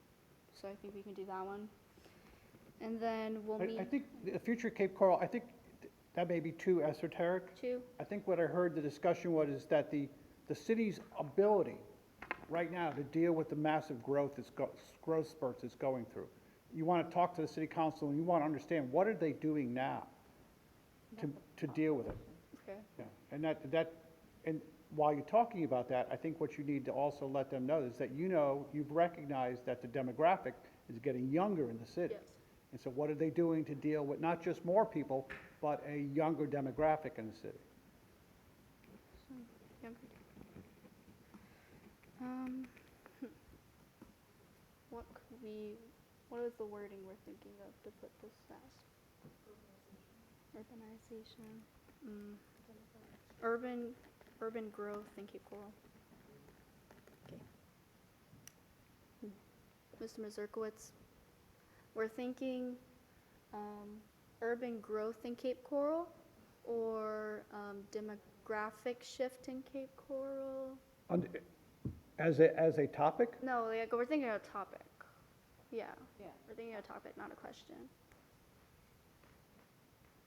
so I think we can do that one. And then we'll meet. I think the future Cape Coral, I think that may be too esoteric. Two. I think what I heard the discussion was is that the city's ability right now to deal with the massive growth growth spurts it's going through. You want to talk to the city council and you want to understand what are they doing now to deal with it. Okay. Yeah. And while you're talking about that, I think what you need to also let them know is that you've recognized that the demographic is getting younger in the city. Yes. And so what are they doing to deal with not just more people, but a younger demographic in the city? Younger. What is the wording we're thinking of to put this as? Urbanization. Urban growth in Cape Coral. Okay. Mr. Mazurkowitz, we're thinking urban growth in Cape Coral or demographic shift in Cape Coral? As a topic? No, like we're thinking of a topic. Yeah. We're thinking of a topic, not a question.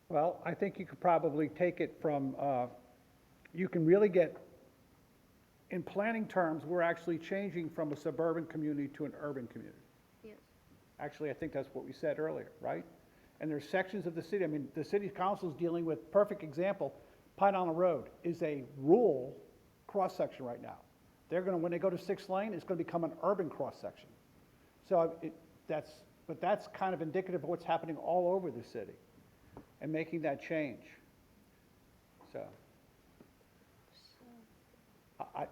Well, I think you could probably take it from, you can really get, in planning terms, we're actually changing from a suburban community to an urban community. Yes. Actually, I think that's what we said earlier, right? And there's sections of the city, I mean, the city council is dealing with, perfect example, Pine Island Road is a rural cross-section right now. They're gonna, when they go to 6 lane, it's gonna become an urban cross-section. So but that's kind of indicative of what's happening all over the city and making that change. So, I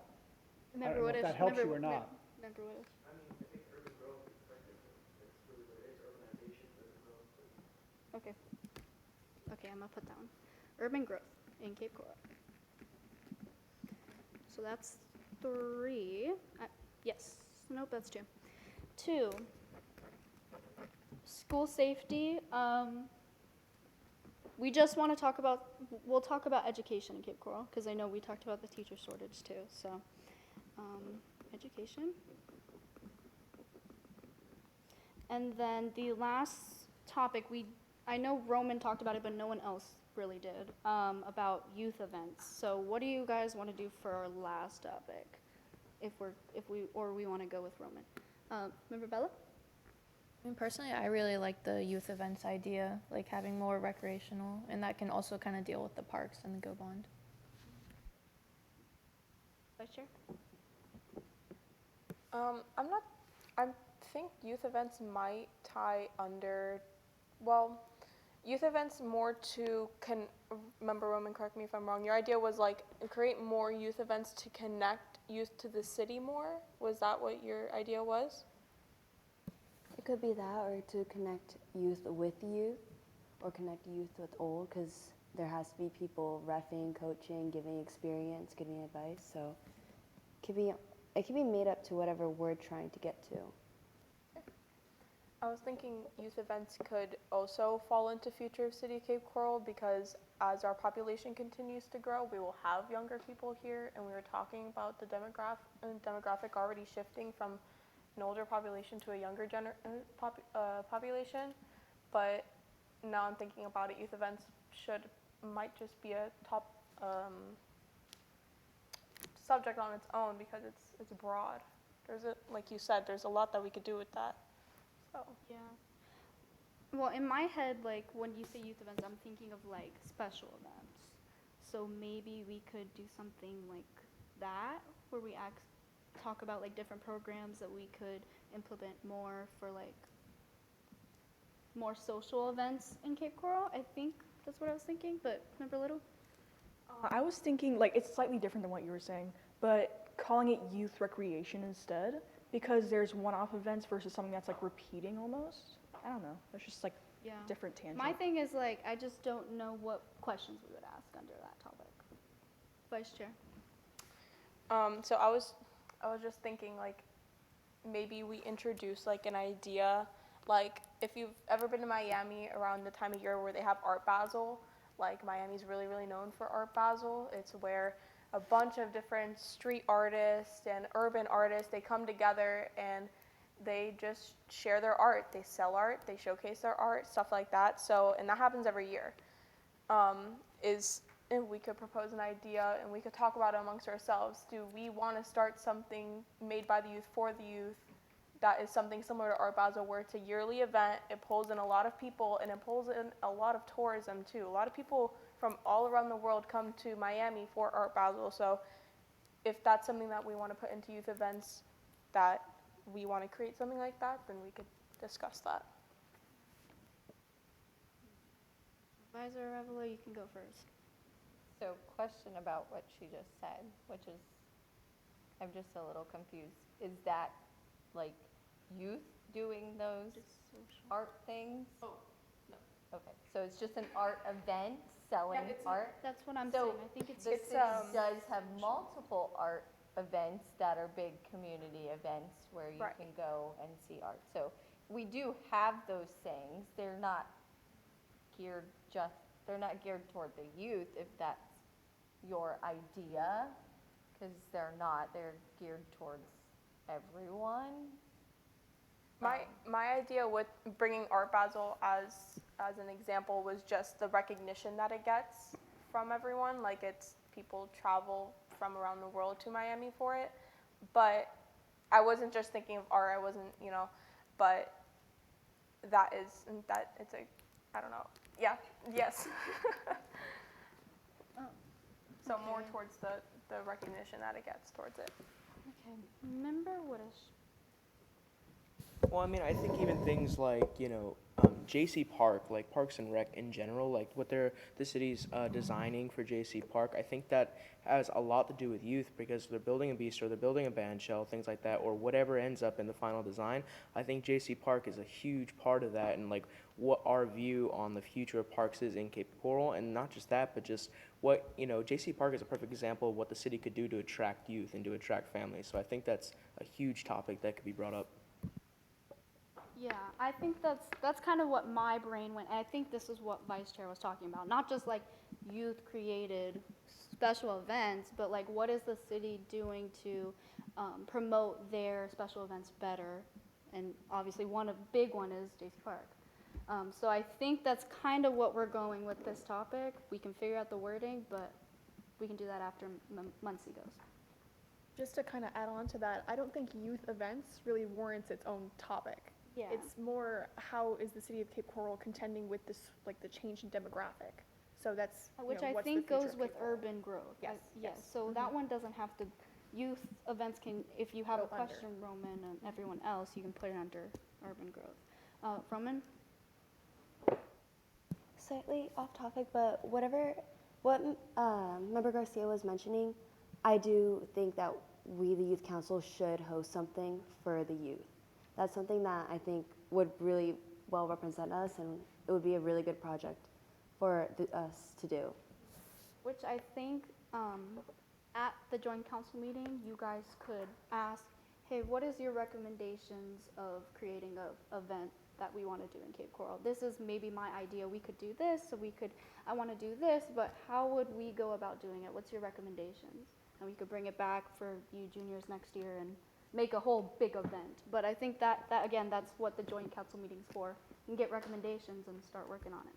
don't know if that helps you or not. Member Witt. Okay. Okay, I'm gonna put down urban growth in Cape Coral. So that's 3. Yes. Nope, that's 2. 2. School safety. We just want to talk about. We'll talk about education in Cape Coral because I know we talked about the teacher shortage too. So, education. And then the last topic I know Roman talked about it, but no one else really did, about youth events. So what do you guys want to do for our last topic? If we want to go with Roman. Member Bella? I mean, personally, I really like the youth events idea, like having more recreational, and that can also kind of deal with the parks and the Go Bond. Vice Chair? I think youth events might tie under, well, youth events more to, remember Roman, correct me if I'm wrong, your idea was like create more youth events to connect youth to the city more? Was that what your idea was? It could be that, or to connect youth with youth, or connect youth with old, because there has to be people reffing, coaching, giving experience, giving advice. So it can be made up to whatever we're trying to get to. I was thinking youth events could also fall into future of City of Cape Coral because as our population continues to grow, we will have younger people here, and we were talking about the demographic already shifting from an older population to a younger population. But now I'm thinking about it, youth events might just be a top subject on its own because it's broad. Like you said, there's a lot that we could do with that. So. Yeah. Well, in my head, like when you say youth events, I'm thinking of like special events. So maybe we could do something like that, where we talk about like different programs that we could implement more for like more social events in Cape Coral. I think that's what I was thinking, but Member Little? I was thinking, like, it's slightly different than what you were saying, but calling it youth recreation instead, because there's one-off events versus something that's like repeating almost. I don't know. It's just like different tangent. My thing is like I just don't know what questions we would ask under that topic. Vice Chair. So I was just thinking like maybe we introduce like an idea, like if you've ever been to Miami around the time of year where they have Art Basel, like Miami's really, really known for Art Basel. It's where a bunch of different street artists and urban artists. They come together and they just share their art. They sell art, they showcase their art, stuff like that. So, and that happens every year. And we could propose an idea and we could talk about it amongst ourselves. Do we want to start something made by the youth for the youth that is something similar to Art Basel, where it's a yearly event, it pulls in a lot of people, and it pulls in a lot of tourism too. A lot of people from all around the world come to Miami for Art Basel. So if that's something that we want to put into youth events, that we want to create something like that, then we could discuss that. Advisor Revelo, you can go first. So question about what she just said, which is, I'm just a little confused. Is that like youth doing those art things? Oh, no. Okay, so it's just an art event selling art? That's what I'm So saying. I think it's the city does have multiple art events that are big community events where you Right. can go and see art. So we do have those things. They're not geared toward the youth, if that's your idea, because they're not. They're geared towards everyone. My idea with bringing Art Basel as an example was just the recognition that it gets from everyone. Like, it's people travel from around the world to Miami for it. But I wasn't just thinking of art. I wasn't, but it's a, I don't know. Yeah, yes. So more towards the recognition that it gets towards it. Okay. Member Woodish. Well, I mean, I think even things like, J.C. Park, like Parks and Rec in general, like what the city's designing for J.C. Park, I think that has a lot to do with youth, because they're building a bistro, they're building a band shell, things like that, or whatever ends up in the final design. I think J.C. Park is a huge part of that, and like what our view on the future of parks is in Cape Coral, and not just that, but just what, J.C. Park is a perfect example of what the city could do to attract youth and to attract families. So I think that's a huge topic that could be brought up. Yeah, I think that's kind of what my brain went, and I think this is what Vice Chair was talking about. Not just like youth-created special events, but like what is the city doing to promote their special events better? And obviously big one is J.C. Park. So I think that's kind of what we're going with this topic. We can figure out the wording, but we can do that after Muncie goes. Just to kind of add on to that, I don't think youth events really warrants its own topic. Yeah. It's more, how is the city of Cape Coral contending with this, like the change in demographic? So that's, Which I what's the think future goes of with Cape Coral? urban growth. Yes, Yes, yes. so that one doesn't have to, youth events can, if you have Go a under. question, Roman, and everyone else, you can put it under urban growth. Roman? Slightly off topic, but what Member Garcia was mentioning, I do think that we, the Youth Council, should host something for the youth. That's something that I think would really well represent us, and it would be a really good project for us to do. Which I think at the joint council meeting, you guys could ask, hey, what is your recommendations of creating a event that we want to do in Cape Coral? This is maybe my idea. We could do this, so I want to do this, but how would we go about doing it? What's your recommendations? And we could bring it back for you juniors next year and make a whole big event. But I think that again, that's what the joint council meeting's for. You can get recommendations and start working on it.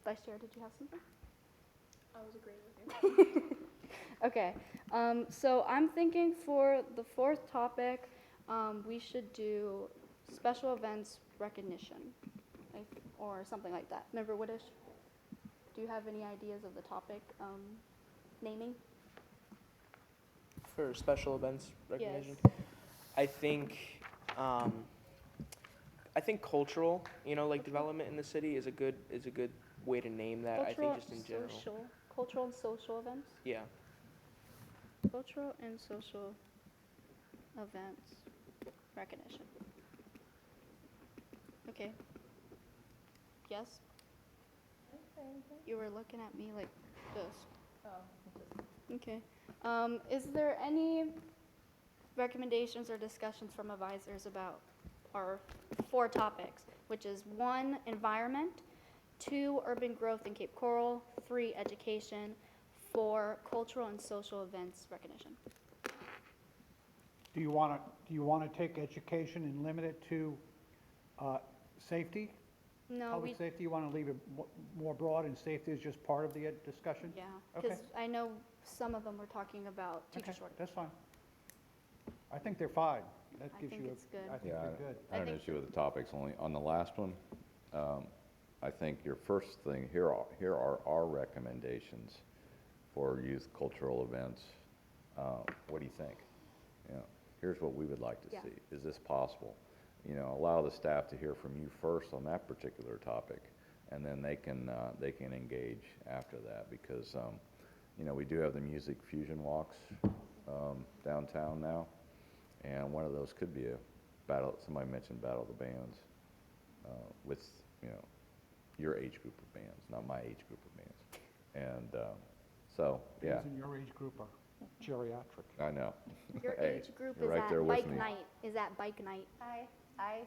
Vice Chair, did you have something? I was agreeing with you. Okay, so I'm thinking for the fourth topic, we should do special events recognition, or something like that. Member Woodish, do you have any ideas of the topic naming? For special events recognition, Yes. I think cultural, like development in the city is a good way to name that. I think just in general. Cultural and social events? Yeah. Cultural and social events recognition. Okay. Yes? You were looking at me like this. Okay. Is there any recommendations or discussions from advisors about our 4 topics, which is 1, environment, 2, urban growth in Cape Coral, 3, education, for cultural and social events recognition. Do you want to take education and limit it to safety? No, Public safety, you want to leave it more broad, and safety is just part of the discussion? yeah, Okay. because I know some of them were talking about teacher Okay, shortage. that's fine. I think they're fine. That I gives think you, it's good. I think Yeah, they're good. I had an issue with the topics only. On the last one, I think your first thing, here are our recommendations for youth cultural events. What do you think? You know, here's what we would like to Yeah. see. Is this possible? You know, allow the staff to hear from you first on that particular topic, and then they can engage after that, because, you know, we do have the music fusion walks downtown now, and one of those could be a battle, somebody mentioned Battle of the Bands, with, you know, your age group of bands, not my age group of bands. And so, yeah, Bands in your age group are geriatric. I know. Your Hey, age group you're is right there at with bike me. night, is at bike night. I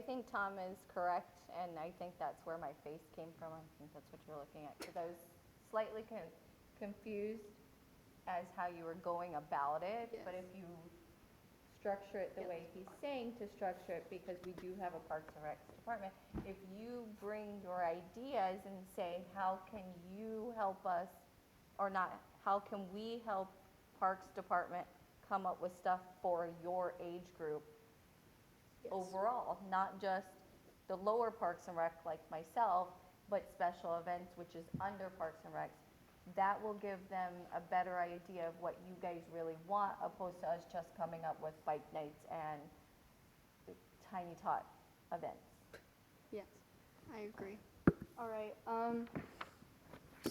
think Tom is correct, and I think that's where my face came from. I think that's what you're looking at, because I was slightly confused as how you were going about it. But if you structure it the way he's saying to structure it, because we do have a Parks and Rec department, if you bring your ideas and say, how can you help us, or not, how can we help Parks Department come up with stuff for your age group overall, not just the lower Parks and Rec like myself, but special events, which is under Parks and Recs. That will give them a better idea of what you guys really want, opposed to us just coming up with bike nights and tiny tot events. Yes, I agree. All right,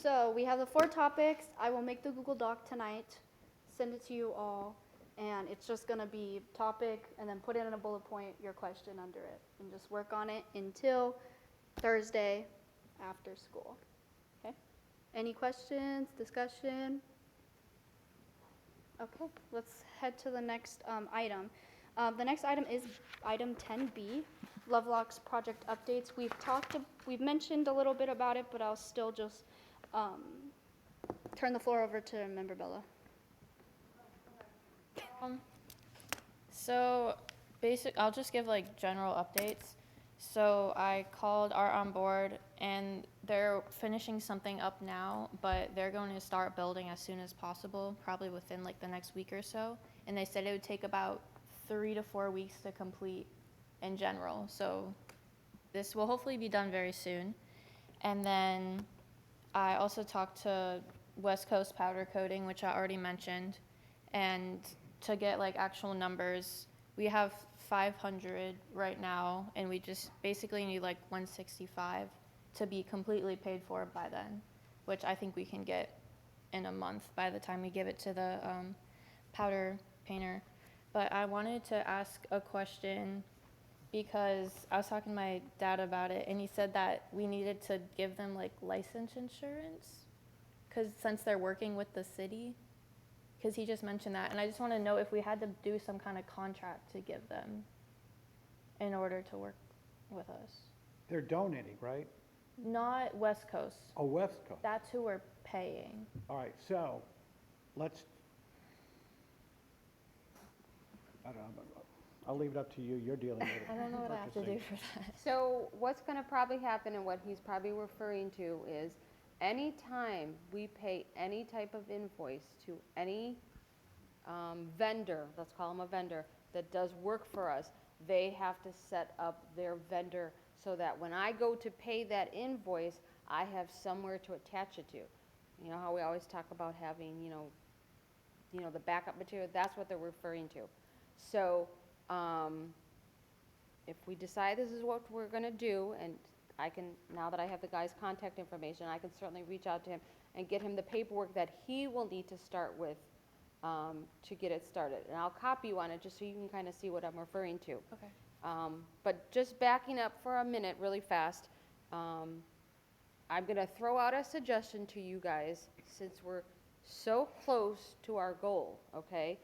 so we have the 4 topics. I will make the Google Doc tonight, send it to you all, and it's just gonna be topic, and then put in a bullet point, your question under it, and just work on it until Thursday after school, okay? Any questions, discussion? Okay, let's head to the next item. The next item is item 10B, Lovelock's project updates. We've mentioned a little bit about it, but I'll still just turn the floor over to Member Bella. So I'll just give like general updates. So I called Art on Board, and they're finishing something up now, but they're going to start building as soon as possible, probably within like the next week or so. And they said it would take about 3 to 4 weeks to complete in general. So this will hopefully be done very soon. And then I also talked to West Coast Powder Coating, which I already mentioned, and to get like actual numbers, we have 500 right now, and we just basically need like 165 to be completely paid for by then, which I think we can get in a month by the time we give it to the powder painter. But I wanted to ask a question, because I was talking to my dad about it, and he said that we needed to give them like license insurance, because since they're working with the city, because he just mentioned that, and I just want to know if we had to do some kind of contract to give them in order to work with us. They're donating, right? Not West Coast. Oh, West Coast. That's who we're paying. All right, so let's, I don't know, I'll leave it up to you. You're dealing with it. I don't know what I have to do for that. So what's gonna probably happen, and what he's probably referring to, is anytime we pay any type of invoice to any vendor, let's call him a vendor, that does work for us, they have to set up their vendor so that when I go to pay that invoice, I have somewhere to attach it to. You know how we always talk about having, you know, the backup material, that's what they're referring to. So, if we decide this is what we're gonna do, and I can, now that I have the guy's contact information, I can certainly reach out to him and get him the paperwork that he will need to start with, to get it started. And I'll copy you on it, just so you can kind of see what I'm referring to. Okay. But just backing up for a minute really fast, I'm gonna throw out a suggestion to you guys, since we're so close to our goal, okay?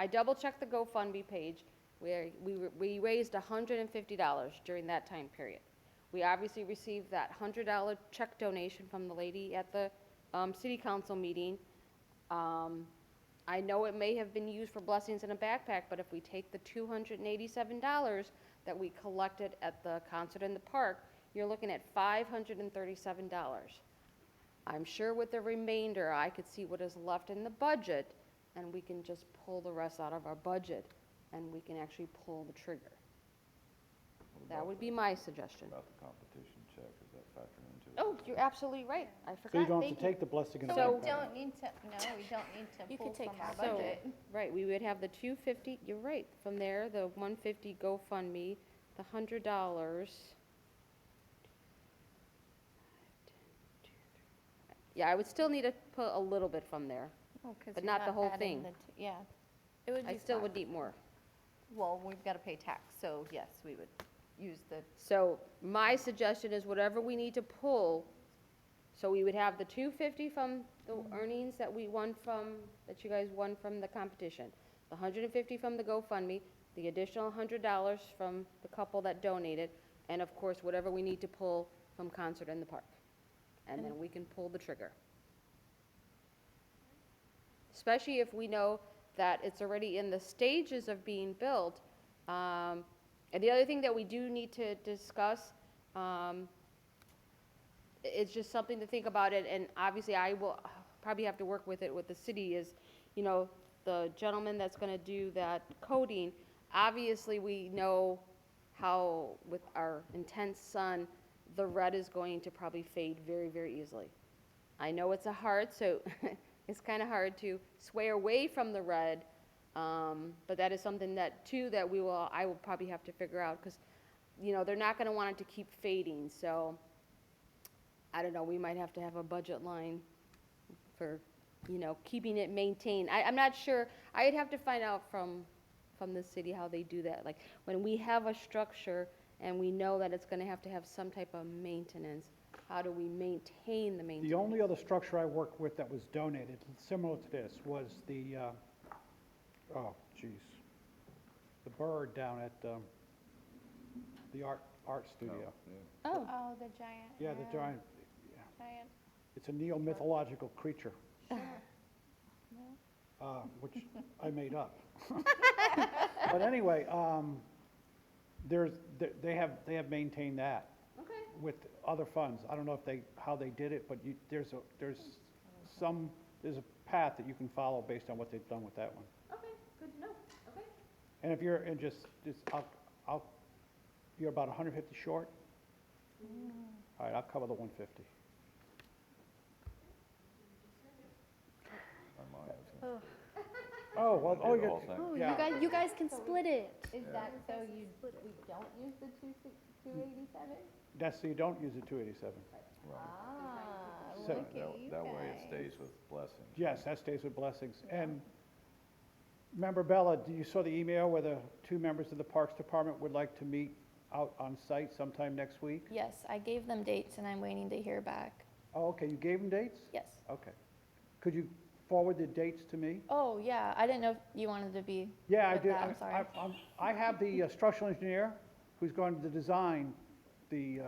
I double-checked the GoFundMe page, where we raised $150 during that time period. We obviously received that $100 check donation from the lady at the city council meeting. I know it may have been used for blessings in a backpack, but if we take the $287 that we collected at the concert in the park, you're looking at $537. I'm sure with the remainder, I could see what is left in the budget, and we can just pull the rest out of our budget, and we can actually pull the trigger. That would be my suggestion. About the competition check, is that factored into it? Oh, you're absolutely right. I forgot. So you don't have Thank to take the blessing in a So we backpack. don't need to, no, we don't need to You pull could take from our half of budget. Right, we would have the 250, you're right, from there, the 150 GoFundMe, the $100. Yeah, I would still need to put a little bit from there. Oh, 'cause But you're not the whole adding thing. the yeah, It would be I still would fine. need more. well, we've got to pay tax, so yes, we would use the, So my suggestion is whatever we need to pull, so we would have the 250 from the earnings that we won from, that you guys won from the competition, the 150 from the GoFundMe, the additional $100 from the couple that donated, and of course, whatever we need to pull from Concert in the Park. And then we can pull the trigger. Especially if we know that it's already in the stages of being built. And the other thing that we do need to discuss, it's just something to think about it, and obviously I will probably have to work with it with the city, is, you know, the gentleman that's gonna do that coding, obviously we know how, with our intense sun, the red is going to probably fade very, very easily. I know it's a hard, so it's kind of hard to sway away from the red, but that is something that, too, that I will probably have to figure out, because, you know, they're not gonna want it to keep fading, so, I don't know, we might have to have a budget line for, you know, keeping it maintained. I'm not sure, I'd have to find out from the city how they do that. Like, when we have a structure and we know that it's gonna have to have some type of maintenance, how do we maintain the maintenance? The only other structure I worked with that was donated, similar to this, was the, oh, geez, the bird down at the art studio. Oh, Oh, the giant. Yeah, the giant, Giant. it's a neo-mythological creature. Which I made up. But anyway, they have maintained that. okay. With other funds. I don't know if how they did it, but there's a path that you can follow based on what they've done with that one. Okay, good to know, okay. And if you're, and just, you're about 150 short? All right, I'll cover the 150. Oh, well, Wanna do the whole thing? Oh, yeah. you guys can split it. is that so we don't use the 287? That's so you don't use the 287. Ah, So- look at you That way it guys. stays with blessings. Yes, that stays with blessings. And Member Bella, you saw the email where the two members of the Parks Department would like to meet out on site sometime next week? Yes, I gave them dates and I'm waiting to hear back. Oh, okay, you gave them dates? Yes. Okay. Could you forward the dates to me? Oh, yeah, I didn't know if you wanted to be. Yeah, I with did. that, I'm sorry. I have the structural engineer who's going to design the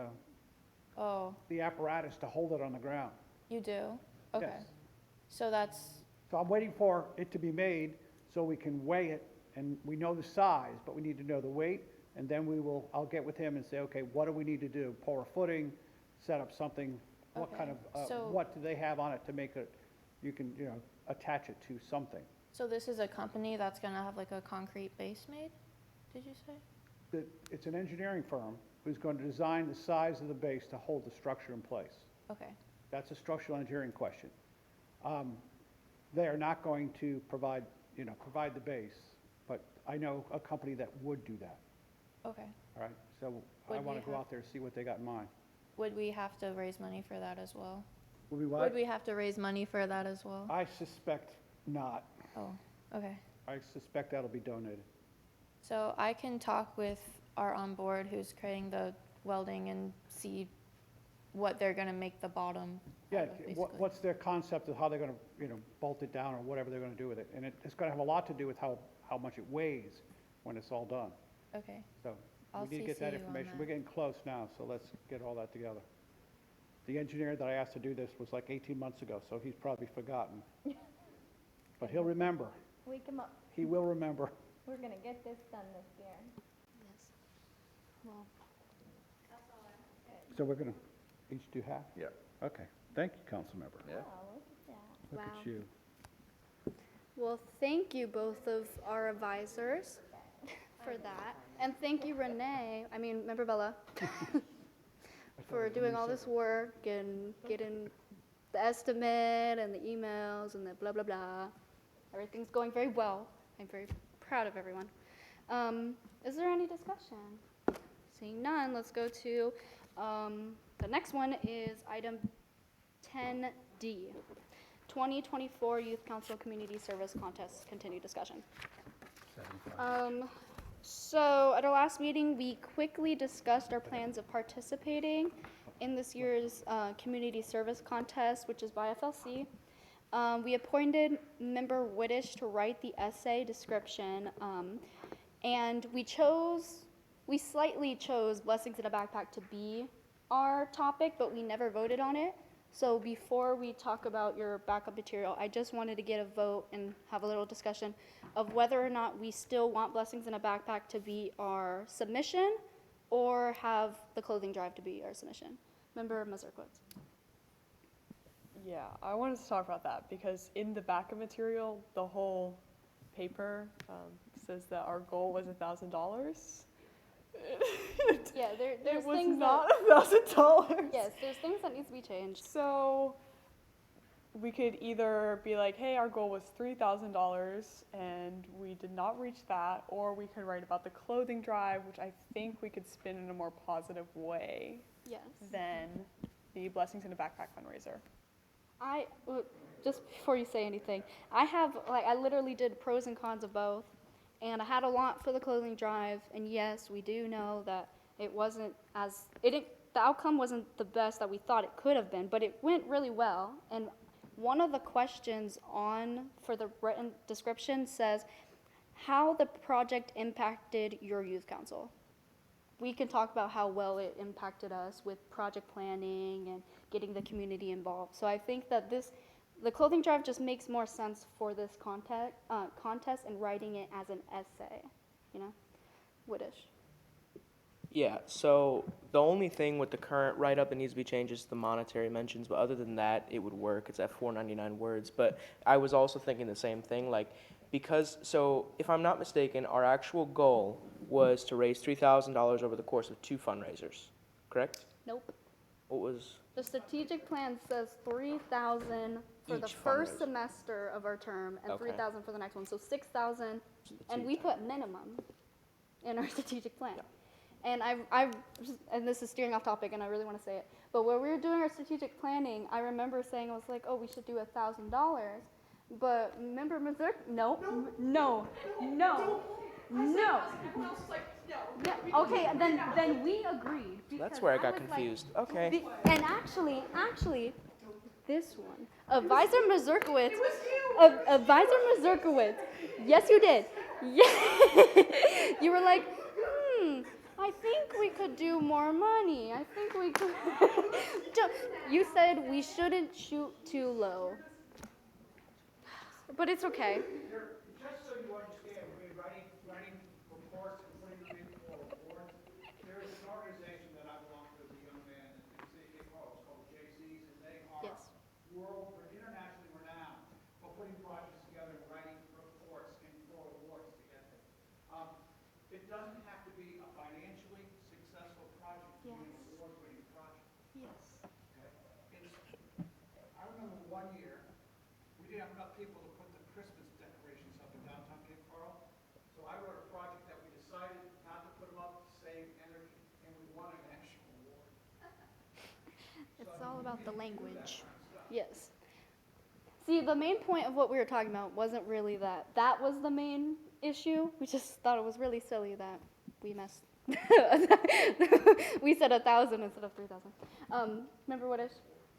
Oh, apparatus to hold it on the ground. you do? Okay. Yes. So that's, So I'm waiting for it to be made so we can weigh it, and we know the size, but we need to know the weight, and then I'll get with him and say, okay, what do we need to do? Pour a footing, set up something, what kind Okay. of, So- what do they have on it to make it, you can, attach it to something. so this is a company that's gonna have like a concrete base made, did you say? It's an engineering firm who's going to design the size of the base to hold the structure in place. Okay, That's a structural engineering question. They are not going to provide the base, but I know a company that would do that, okay. all right? So I Would want we to go have- out there and see what they got in mind. Would we have to raise money for that as well? Will we Would what? we have to raise money for that as well? I suspect not. Oh, okay. I suspect that'll be donated. So I can talk with our on board who's creating the welding and see what they're gonna make the bottom Yeah, out of, basically. what's their concept of how they're going to, bolt it down or whatever they're going to do with it? And it's going to have a lot to do with how much it weighs when it's all done. Okay, So I'll We need to get CC that you on information. that. We're getting close now, so let's get all that together. The engineer that I asked to do this was like 18 months ago, so he's probably forgotten. But he'll remember. Wake him up. He will remember. We're gonna get this done this year. Yes. Well, So we're going to each do half? Yeah. Okay. Thank you, council member. Yeah. Oh, look at that. Look Wow. at you. well, thank you both of our advisors for that. And thank you, Member Bella, for doing all this work and getting the estimate and the emails and the blah, blah, blah. Everything's going very well. I'm very proud of everyone. Is there any discussion? Seeing none, let's go to, the next one is item 10D, 2024 Youth Council Community Service Contest, continued discussion. So at our last meeting, we quickly discussed our plans of participating in this year's community service contest, which is by FLC. We appointed Member Whittish to write the essay description, and we slightly chose Blessings in a Backpack to be our topic, but we never voted on it. So before we talk about your backup material, I just wanted to get a vote and have a little discussion of whether or not we still want Blessings in a Backpack to be our submission or have the clothing drive to be our submission. Member Mazurkowitz. Yeah, I wanted to talk about that because in the backup material, the whole paper says that our goal was $1,000. Yeah, there's It was things not that, $1,000. yes, there's things that needs to be changed. So we could either be like, hey, our goal was $3,000 and we did not reach that, or we could write about the clothing drive, which I think we could spin in a more positive way Yes. than the Blessings in a Backpack fundraiser. Just before you say anything, I literally did pros and cons of both, and I had a lot for the clothing drive, and yes, we do know that the outcome wasn't the best that we thought it could have been, but it went really well, and one of the questions for the written description says, how the project impacted your youth council. We can talk about how well it impacted us with project planning and getting the community involved. So I think that the clothing drive just makes more sense for this contest and writing it as an essay, Whittish. Yeah, so the only thing with the current write-up that needs to be changed is the monetary mentions, but other than that, it would work. It's at 499 words. But I was also thinking the same thing, so if I'm not mistaken, our actual goal was to raise $3,000 over the course of 2 fundraisers, correct? Nope. What was, The strategic plan says 3,000 for the Each first fundraiser. semester of our term and Okay. 3,000 for the next one, so 6,000. And we put minimum in our strategic plan. And and this is steering off topic, and I really want to say it, but when we were doing our strategic planning, I remember saying, I was like, oh, we should do $1,000. But member Missouri, no. Yeah, okay, then we agreed. that's because where I got was like, confused. Okay. And actually, this one, Advisor Mazurkowitz. Advisor Mazurkowitz. Yes, you did. Yeah. You were like, I think we could do more money. I think we could. You said we shouldn't shoot too low. But it's okay. Just so you understand, we're writing reports and putting them in for awards. There is an organization that I belong to as a young man in the city of Cape Coral. It's called JCs, and they are Yes. internationally renowned for putting projects together and writing reports and for awards to get them. It doesn't have to be a financially successful project to be an award-winning project. Yes. I remember one year, we didn't have enough people to put the Christmas decorations up in downtown Cape Coral. So I wrote a project that we decided not to put them up to save energy, and we won a national award. It's all about the language. Yes. See, the main point of what we were talking about wasn't really that. That was the main issue. We just thought it was really silly that we messed. We said 1,000 instead of 3,000. Remember what it?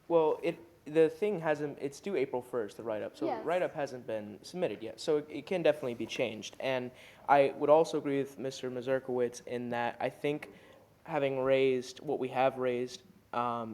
Well, the thing hasn't, it's due April 1st, the write-up. So Yes. write-up hasn't been submitted yet. So it can definitely be changed. And I would also agree with Mr. Mazurkowitz in that I think having raised what we have raised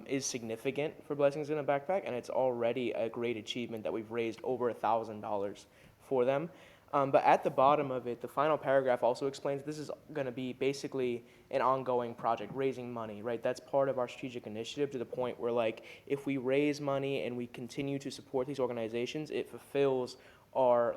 is significant for Blessings in a Backpack, and it's already a great achievement that we've raised over $1,000 for them. But at the bottom of it, the final paragraph also explains this is going to be basically an ongoing project, raising money, right? That's part of our strategic initiative to the point where, like, if we raise money and we continue to support these organizations, it fulfills our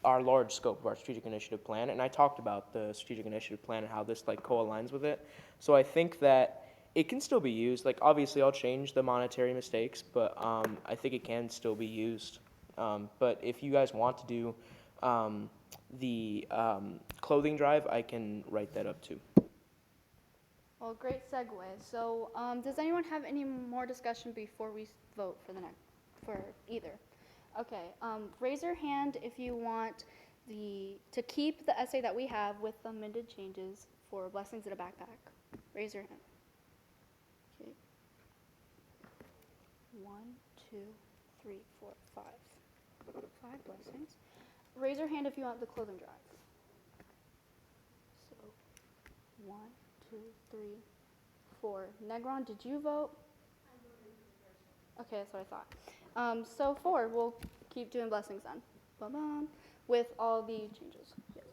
large scope of our strategic initiative plan. And I talked about the strategic initiative plan and how this co-aligns with it. So I think that it can still be used. Like, obviously, I'll change the monetary mistakes, but I think it can still be used. But if you guys want to do the clothing drive, I can write that up too. Well, great segue. So, does anyone have any more discussion before we vote for for either? Okay, raise your hand if you want to keep the essay that we have with the amended changes for Blessings in a Backpack. Raise your hand. Okay. 1, 2, 3, 4, 5. 5 blessings. Raise your hand if you want the clothing drive. So, 1, 2, 3, 4. Negron, did you vote? I voted for the first one. Okay, that's what I thought. So 4, we'll keep doing blessings then. Ba-bum. With all the changes. Yes.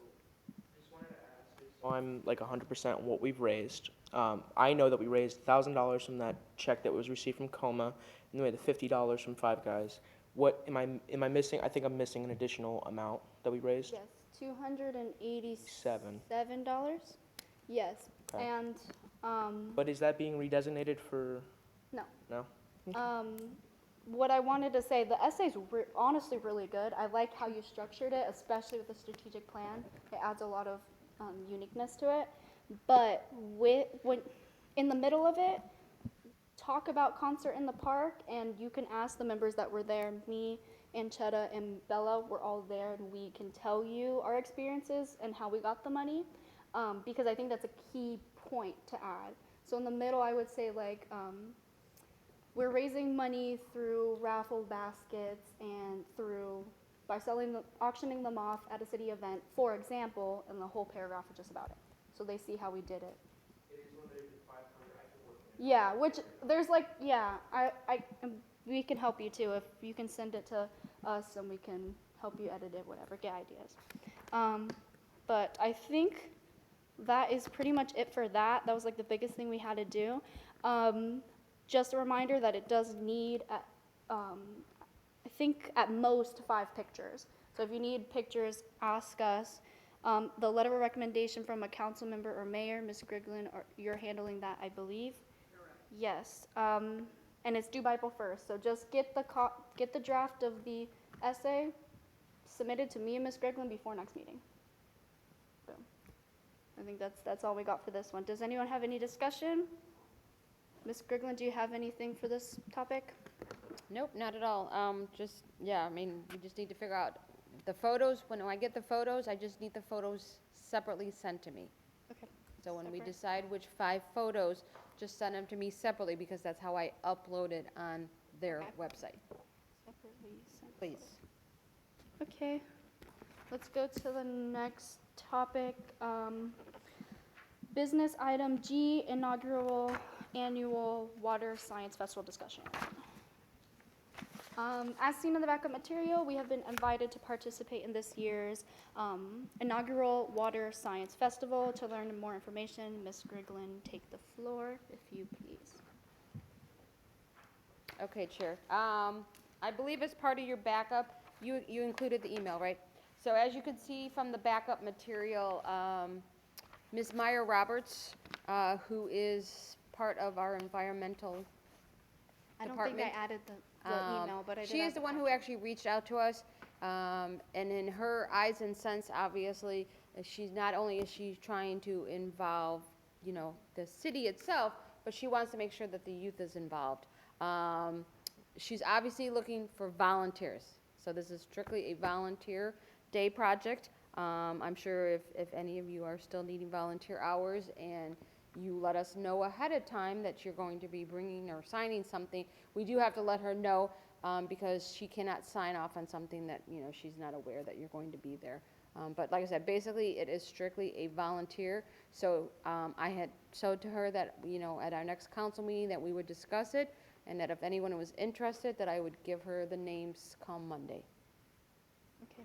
So I'm 100% on what we've raised. I know that we raised $1,000 from that check that was received from Coma, and then we had the $50 from Five Guys. What am I missing? I think I'm missing an additional amount that we raised. Yes, $287. $7. Yes, Okay. and But is that being redesignated for? no. No. What I wanted to say, the essay's honestly really good. I like how you structured it, especially with the strategic plan. It adds a lot of uniqueness to it. But when in the middle of it, talk about Concert in the Park, and you can ask the members that were there. Me, Anchetta, and Bella were all there, and we can tell you our experiences and how we got the money, because I think that's a key point to add. So in the middle, I would say we're raising money through raffle baskets and by auctioning them off at a city event, for example, and the whole paragraph is just about it. So they see how we did it. Yeah, which there's we can help you too if you can send it to us and we can help you edit it, whatever, get ideas. But I think that is pretty much it for that. That was the biggest thing we had to do. Just a reminder that it does need, I think at most 5 pictures. So if you need pictures, ask us. The letter of recommendation from a council member or mayor, Ms. Griglin, you're handling that, I believe. Yes, and it's due by April 1st, so just get the draft of the essay submitted to me and Ms. Griglin before next meeting. Boom. I think that's all we got for this one. Does anyone have any discussion? Ms. Griglin, do you have anything for this topic? Nope, not at all. We just need to figure out the photos. When I get the photos, I just need the photos separately sent to me. Okay. So when we Separate. decide which 5 photos, just send them to me separately because that's how I upload it on their Okay. website. Separately sent. Please. Okay, let's go to the next topic. Business item G, inaugural annual water science festival discussion. As seen in the backup material, we have been invited to participate in this year's inaugural water science festival. To learn more information, Ms. Griglin, take the floor, if you please. Okay, Chair. I believe as part of your backup, you included the email, right? So as you can see from the backup material, Ms. Meyer Roberts, who is part of our environmental I don't department. think I added the email, but I did. She add is the one who actually reached out to us, and in her eyes and sense, obviously, she's not only is she trying to involve, the city itself, but she wants to make sure that the youth is involved. She's obviously looking for volunteers, so this is strictly a volunteer day project. I'm sure if any of you are still needing volunteer hours and you let us know ahead of time that you're going to be bringing or signing something. We do have to let her know, because she cannot sign off on something that, she's not aware that you're going to be there. But like I said, basically, it is strictly a volunteer. So I had showed to her that, at our next council meeting, that we would discuss it, and that if anyone was interested, that I would give her the names come Monday. Okay.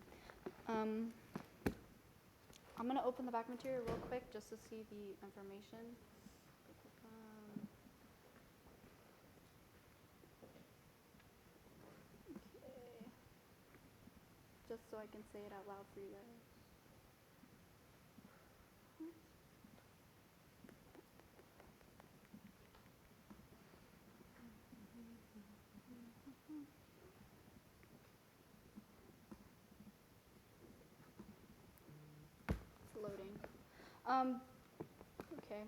I'm going to open the back material real quick just to see the information. Okay. Just so I can say it out loud for you guys. It's loading. Okay.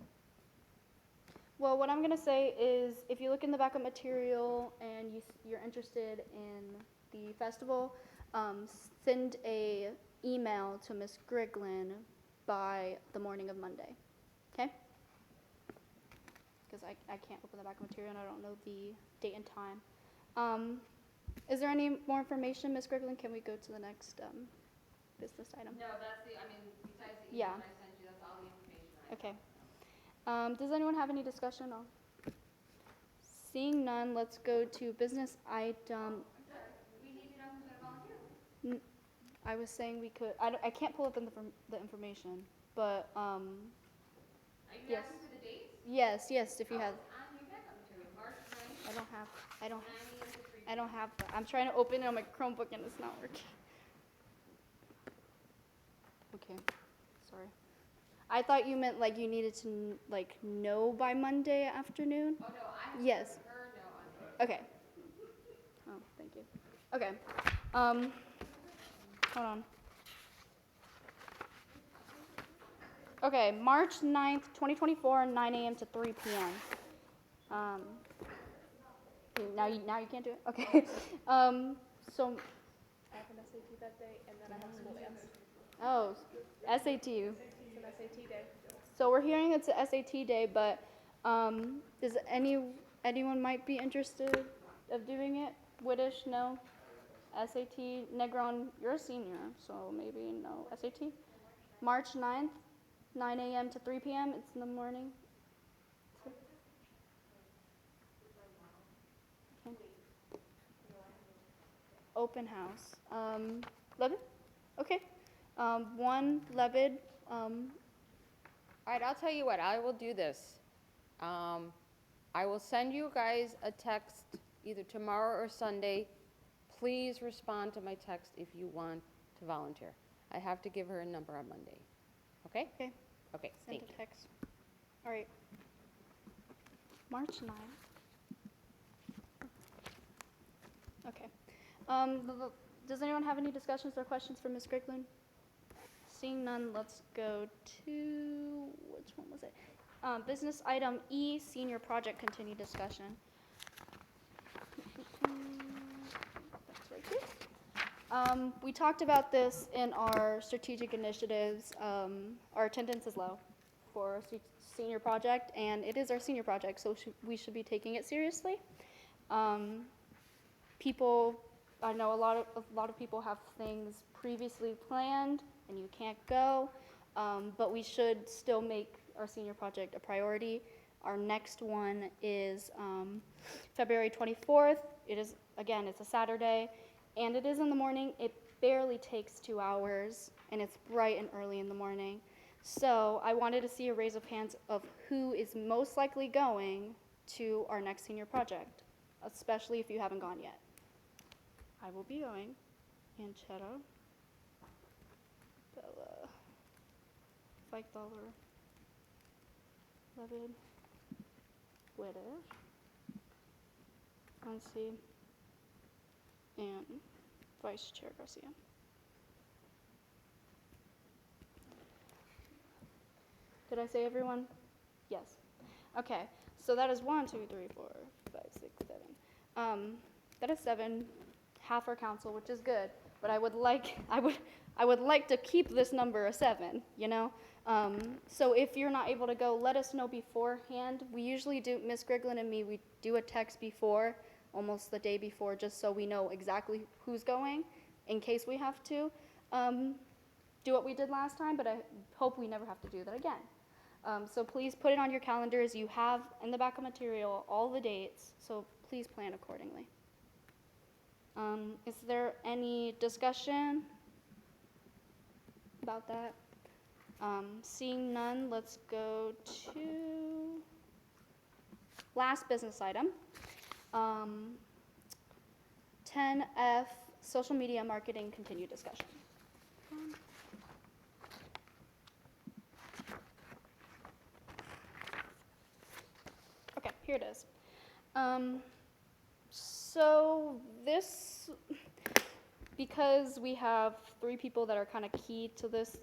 Well, what I'm gonna say is, if you look in the backup material and you're interested in the festival, send a email to Miss Griglin by the morning of Monday, okay? Because I can't open the backup material and I don't know the date and time. Is there any more information, Miss Griglin? Can we go to the next business item? No, that's besides the Yeah. email I sent you, that's all the information I have. Okay. Does anyone have any discussion on? Seeing none, let's go to business item. We need to know who's gonna volunteer. I was saying we could, I can't pull up the information, but, Are you yes. asking for the dates? Yes, if you have, On your backup material, March 9th, I don't have, 9 a.m. to 3 I don't have, I'm trying to open it on my Chromebook and it's not working. Okay, sorry. I thought you meant like you needed to know by Monday afternoon? Oh, no, I have Yes. to let her know on Okay. Oh, thank you. Okay. Hold on. Okay, March 9th, 2024, 9 a.m. to 3 p.m. Now you can't do it? Okay. So, I have an SAT that day, and then I have school dance. oh, SAT. It's an SAT day. So we're hearing it's a SAT day, but does anyone might be interested of doing it? Whitish, no. SAT, Negron, you're a senior, so maybe no SAT. March 9th, 9 a.m. to 3 p.m. It's in the morning. Okay. Open house. Lebed? Okay. One Lebed. All right, I'll tell you what, I will do this. I will send you guys a text either tomorrow or Sunday. Please respond to my text if you want to volunteer. I have to give her a number on Monday. Okay? Okay. Okay, Send thank a you. text. All right. March 9th. Okay. Does anyone have any discussions or questions for Ms. Griglin? Seeing none, let's go to, which one was it? Business item E, senior project continued discussion. That's right here. We talked about this in our strategic initiatives. Our attendance is low for a senior project, and it is our senior project, so we should be taking it seriously. I know a lot of people have things previously planned, and you can't go, but we should still make our senior project a priority. Our next one is February 24th. It is, again, it's a Saturday, and it is in the morning. It barely takes 2 hours, and it's bright and early in the morning. So I wanted to see a raise of hands of who is most likely going to our next senior project, especially if you haven't gone yet. I will be going. Anchetta, Bella, Feichthaler, Lebed, Whitish, Muncie, and Vice Chair Garcia. Did I say everyone? Yes. Okay, so that is 1, 2, 3, 4, 5, 6, 7. That is 7, half our council, which is good. But I would like to keep this number a 7. You know, So if you're not able to go, let us know beforehand. We usually do, Ms. Griglin and me, we do a text before, almost the day before, just so we know exactly who's going in case we have to do what we did last time, but I hope we never have to do that again. So please put it on your calendars. You have in the back of material all the dates, so please plan accordingly. Is there any discussion about that? Seeing none, let's go to last business item. 10F, social media marketing, continued discussion. Okay, here it is. So this, because we have 3 people that are kind of key to this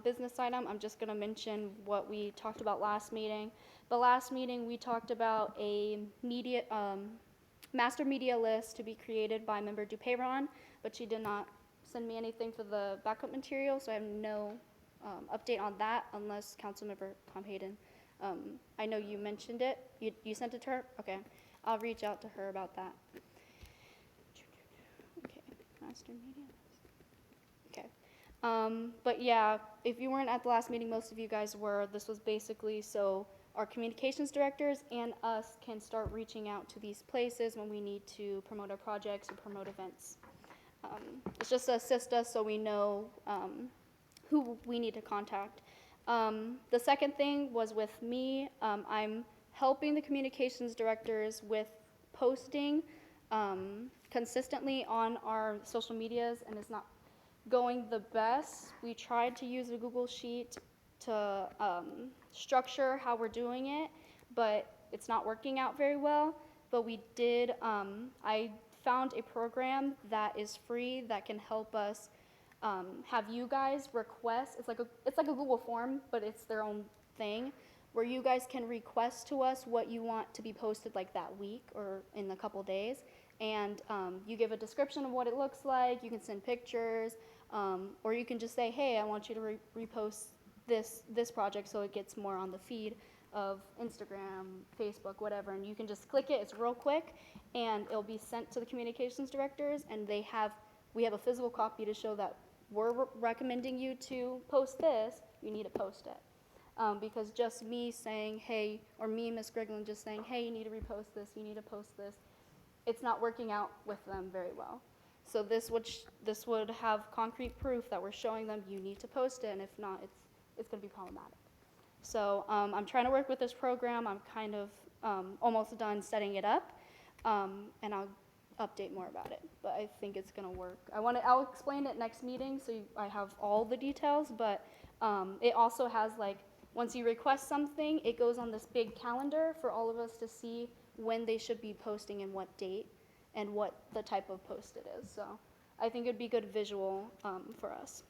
business item, I'm just going to mention what we talked about last meeting. The last meeting, we talked about a media, master media list to be created by member Dupeyron, but she did not send me anything for the backup material, so I have no update on that unless Councilmember Tom Hayden. I know you mentioned it. You sent it to her? Okay. I'll reach out to her about that. Okay, master media list. Okay. But yeah, if you weren't at the last meeting, most of you guys were. This was basically so our communications directors and us can start reaching out to these places when we need to promote our projects or promote events. It's just to assist us so we know who we need to contact. The second thing was with me. I'm helping the communications directors with posting consistently on our social medias, and it's not going the best. We tried to use a Google Sheet to structure how we're doing it, but it's not working out very well. But we did, I found a program that is free that can help us have you guys request. It's like a Google form, but it's their own thing, where you guys can request to us what you want to be posted like that week or in a couple days, and you give a description of what it looks like. You can send pictures, or you can just say, hey, I want you to repost this project so it gets more on the feed of Instagram, Facebook, whatever, and you can just click it. It's real quick, and it'll be sent to the communications directors, and we have a physical copy to show that we're recommending you to post this. You need to post it. Because just me saying, hey, or me, Ms. Griglin, just saying, hey, you need to repost this, you need to post this, it's not working out with them very well. So this would have concrete proof that we're showing them you need to post it, and if not, it's going to be problematic. So I'm trying to work with this program. I'm kind of almost done setting it up, and I'll update more about it. But I think it's going to work. I'll explain it next meeting so I have all the details, but it also has once you request something, it goes on this big calendar for all of us to see when they should be posting and what date and what the type of post it is. So I think it'd be good visual for us.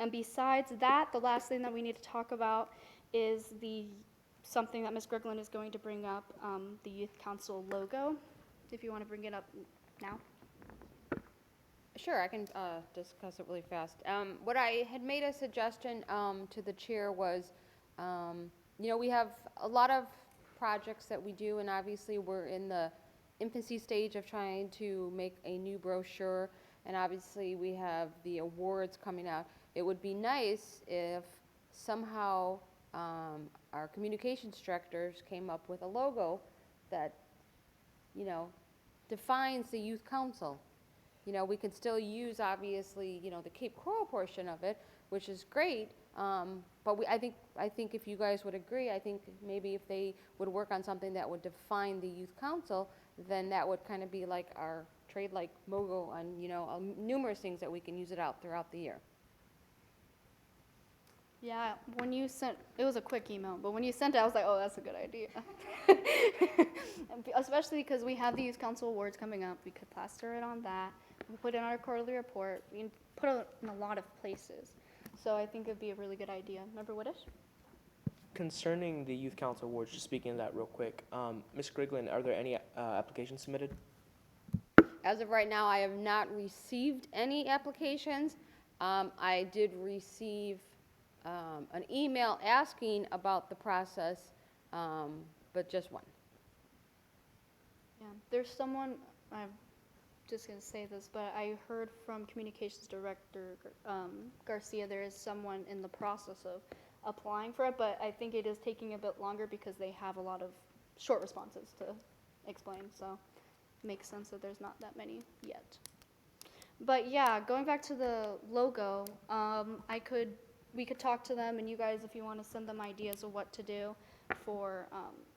And besides that, the last thing that we need to talk about is something that Ms. Griglin is going to bring up, the Youth Council logo, if you want to bring it up now. Sure, I can discuss it really fast. What I had made a suggestion to the chair was, we have a lot of projects that we do, and obviously we're in the infancy stage of trying to make a new brochure, and obviously we have the awards coming out. It would be nice if somehow our communications directors came up with a logo that, defines the youth council. We can still use, obviously, the Cape Coral portion of it, which is great. But I think if you guys would agree, I think maybe if they would work on something that would define the youth council, then that would kind of be like our trade-like logo on, numerous things that we can use it out throughout the year. Yeah, when you sent, it was a quick email, but when you sent it, I was like, oh, that's a good idea. Especially because we have the Youth Council Awards coming up. We could plaster it on that. We put it on our quarterly report. We can put it in a lot of places. So I think it'd be a really good idea. Remember Woodish? Concerning the Youth Council Awards, just speaking of that real quick, Ms. Griglin, are there any applications submitted? As of right now, I have not received any applications. I did receive an email asking about the process, but just one. Yeah, there's someone, I'm just gonna say this, but I heard from Communications Director Garcia, there is someone in the process of applying for it, but I think it is taking a bit longer because they have a lot of short responses to explain, so makes sense that there's not that many yet. But yeah, going back to the logo, we could talk to them, and you guys, if you want to send them ideas of what to do for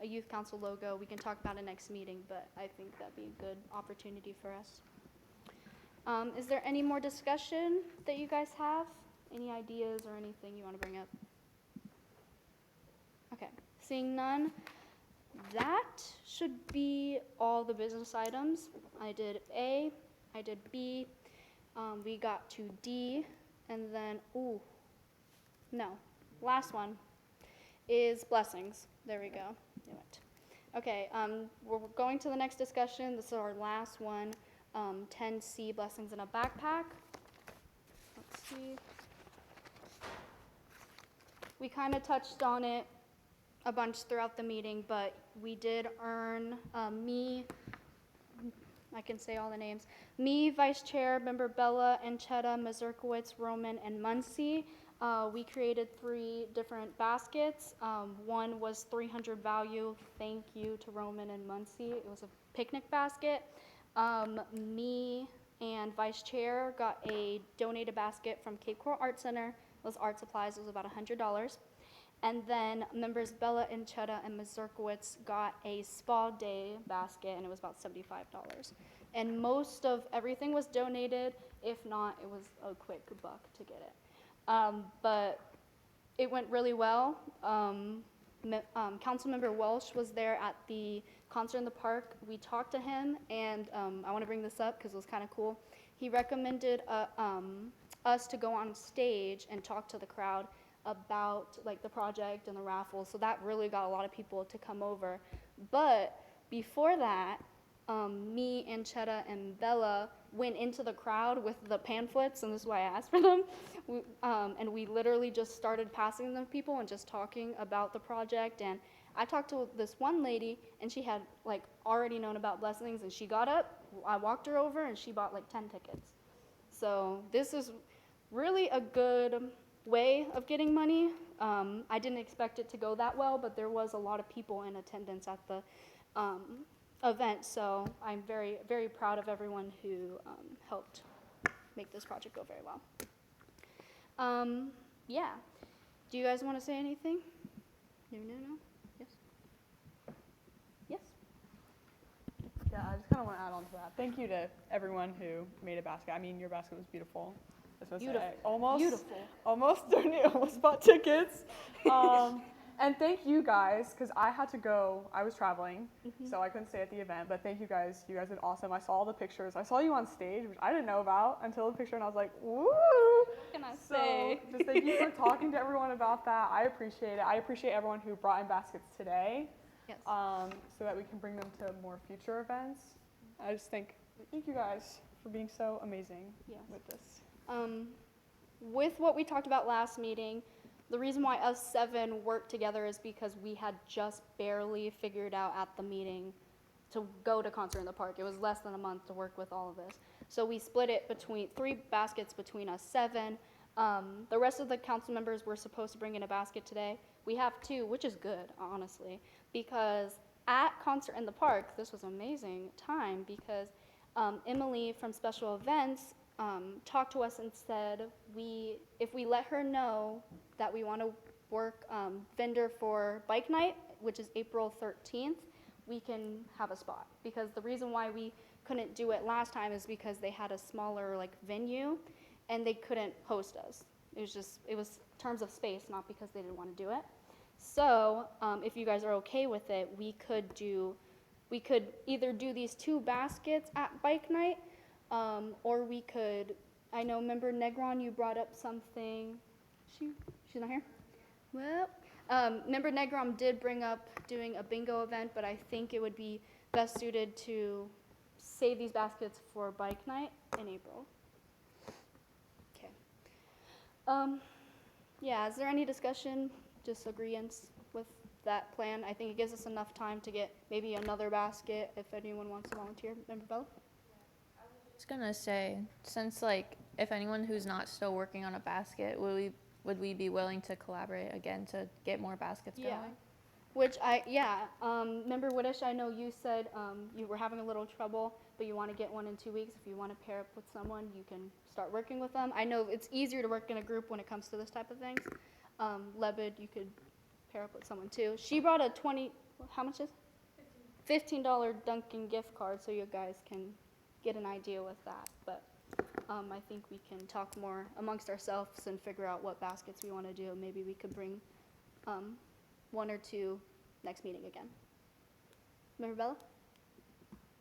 a youth council logo, we can talk about it next meeting, but I think that'd be a good opportunity for us. Is there any more discussion that you guys have? Any ideas or anything you want to bring up? Okay, seeing none, that should be all the business items. I did A, I did B, we got to D, and then, last one is blessings. There we go, knew it. Okay, we're going to the next discussion. This is our last one, 10C, blessings in a backpack. Let's see. We kind of touched on it a bunch throughout the meeting, but we did earn I can say all the names, me, Vice Chair, Member Bella, Encheta, Mazurkowitz, Roman, and Muncie. We created 3 different baskets. One was 300 value. Thank you to Roman and Muncie. It was a picnic basket. Me and Vice Chair got a donated basket from Cape Coral Art Center. It was art supplies. It was about $100. And then members Bella, Encheta, and Mazurkowitz got a spa day basket, and it was about $75. And most of everything was donated. If not, it was a quick buck to get it. But it went really well. Councilmember Welsh was there at the concert in the park. We talked to him, and I want to bring this up because it was kind of cool. He recommended us to go on stage and talk to the crowd about like the project and the raffle, so that really got a lot of people to come over. But before that, me, Encheta, and Bella went into the crowd with the pamphlets, and this is why I asked for them. And we literally just started passing them to people and just talking about the project. And I talked to this one lady, and she had like already known about blessings, and she got up, I walked her over, and she bought like 10 tickets. So this is really a good way of getting money. I didn't expect it to go that well, but there was a lot of people in attendance at the event, so I'm very, very proud of everyone who helped make this project go very well. Yeah. Do you guys want to say anything? No? Yes? Yes? Yeah, I just kind of want to add on to that. Thank you to everyone who made a basket. I mean, your basket was beautiful. Beautiful. Almost bought tickets. And thank you guys, because I had to go. I was traveling, so I couldn't stay at the event. But thank you guys. You guys did awesome. I saw all the pictures. I saw you on stage, which I didn't know about until the picture, and I was like, woo! What can I say? So just thank you for talking to everyone about that. I appreciate it. I appreciate everyone who brought in baskets today. Yes. So that we can bring them to more future events. I just thank you guys for being so amazing with this. With what we talked about last meeting, the reason why us 7 worked together is because we had just barely figured out at the meeting to go to Concert in the Park. It was less than a month to work with all of this. So we split it between 3 baskets between us 7. The rest of the council members were supposed to bring in a basket today. We have 2, which is good, honestly, because at Concert in the Park, this was an amazing time because Emily from Special Events talked to us and said if we let her know that we want to work vendor for bike night, which is April 13th, we can have a spot. Because the reason why we couldn't do it last time is because they had a smaller like venue and they couldn't host us. It was terms of space, not because they didn't want to do it. So if you guys are okay with it, we could either do these 2 baskets at bike night, or we could, I know, member Negron, you brought up something. She's not here? Well, member Negron did bring up doing a bingo event, but I think it would be best suited to save these baskets for bike night in April. Okay. Yeah, is there any discussion, disagreements with that plan? I think it gives us enough time to get maybe another basket if anyone wants to volunteer. Member Bella? Just gonna say, since like, if anyone who's not still working on a basket, would we be willing to collaborate again to get more baskets Yeah. going? Which Member Whitish, I know you said you were having a little trouble, but you want to get one in 2 weeks. If you want to pair up with someone, you can start working with them. I know it's easier to work in a group when it comes to this type of things. Lebed, you could pair up with someone too. She brought a how much is it? $15 Dunkin' gift card, so you guys can get an idea with that. But I think we can talk more amongst ourselves and figure out what baskets we want to do. Maybe we could bring 1 or 2 next meeting again. Member Bella?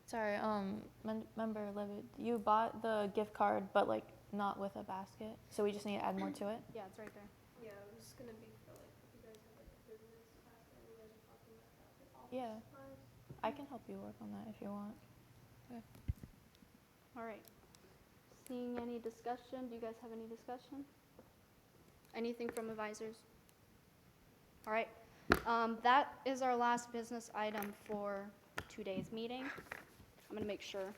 Sorry, member Levitt, you bought the gift card, but like not with a basket, so we just need to add more to it? Yeah, it's right there. Yeah, it was gonna be for like, if you guys have like a business class and you guys are talking about that. Yeah, I can help you work on that if you want. All right. Seeing any discussion, do you guys have any discussion? Anything from advisors? All right. That is our last business item for today's meeting. I'm gonna make sure.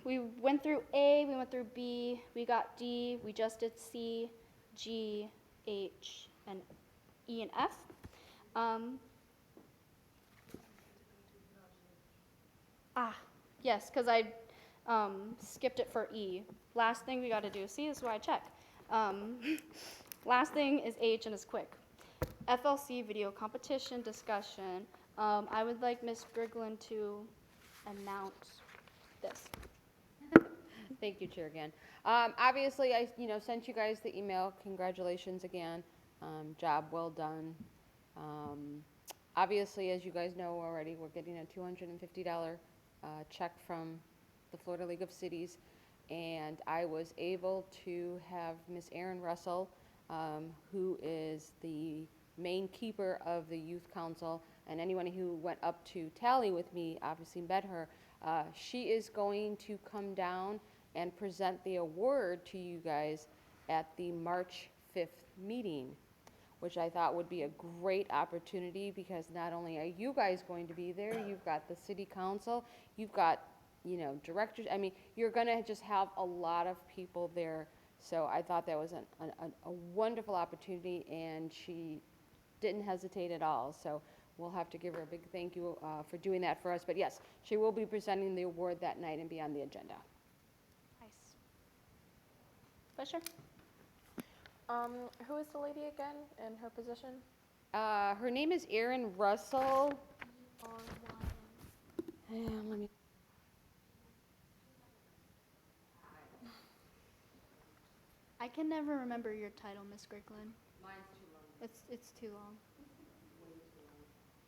We went through A, we went through B, we got D, we just did C, G, H, and E and F. Yes, because I skipped it for E. Last thing we got to do, see, this is why I check. Last thing is H, and it's quick. FLC video competition discussion. I would like Ms. Grigglin to announce this. Thank you, Chair, again. Obviously, I sent you guys the email. Congratulations again. Job well done. Obviously, as you guys know already, we're getting a $250 check from the Florida League of Cities, and I was able to have Miss Erin Russell, who is the main keeper of the Youth Council, and anyone who went up to tally with me obviously met her. She is going to come down and present the award to you guys at the March 5th meeting, which I thought would be a great opportunity because not only are you guys going to be there, you've got the city council, you've got, directors. I mean, you're going to just have a lot of people there. So I thought that was a wonderful opportunity, and she didn't hesitate at all. So we'll have to give her a big thank you for doing that for us. But yes, she will be presenting the award that night and be on the agenda. Nice. Fisher? Who is the lady again and her position? Her name is Erin Russell. Let me. I can never remember your title, Miss Grigglin. Mine's too long. It's too long.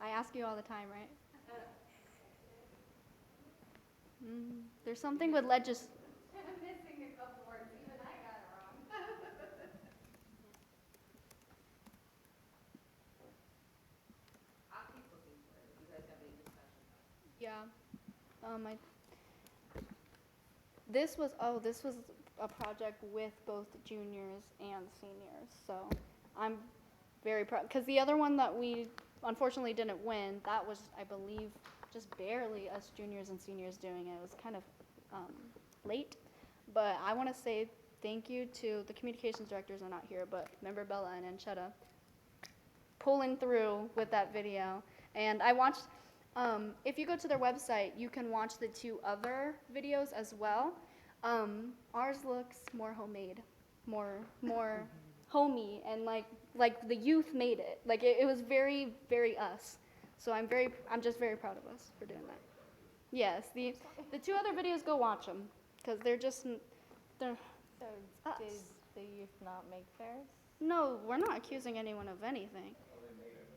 I ask you all the time, right? There's something with I'm missing a couple words. Even I got it wrong. I'll keep looking for it if you guys have any discussion. Yeah. This was a project with both juniors and seniors, so I'm very proud, because the other one that we unfortunately didn't win, that was, I believe, just barely us juniors and seniors doing it. It was kind of late, but I want to say thank you to the communications directors are not here, but Member Bella and Anchetta pulling through with that video. And I watched, if you go to their website, you can watch the 2 other videos as well. Ours looks more homemade, more homey, and like the youth made it. Like it was very, very us. So I'm just very proud of us for doing that. Yes, the 2 other videos, go watch them, because they're So us. did the youth not make theirs? No, we're not accusing anyone of anything.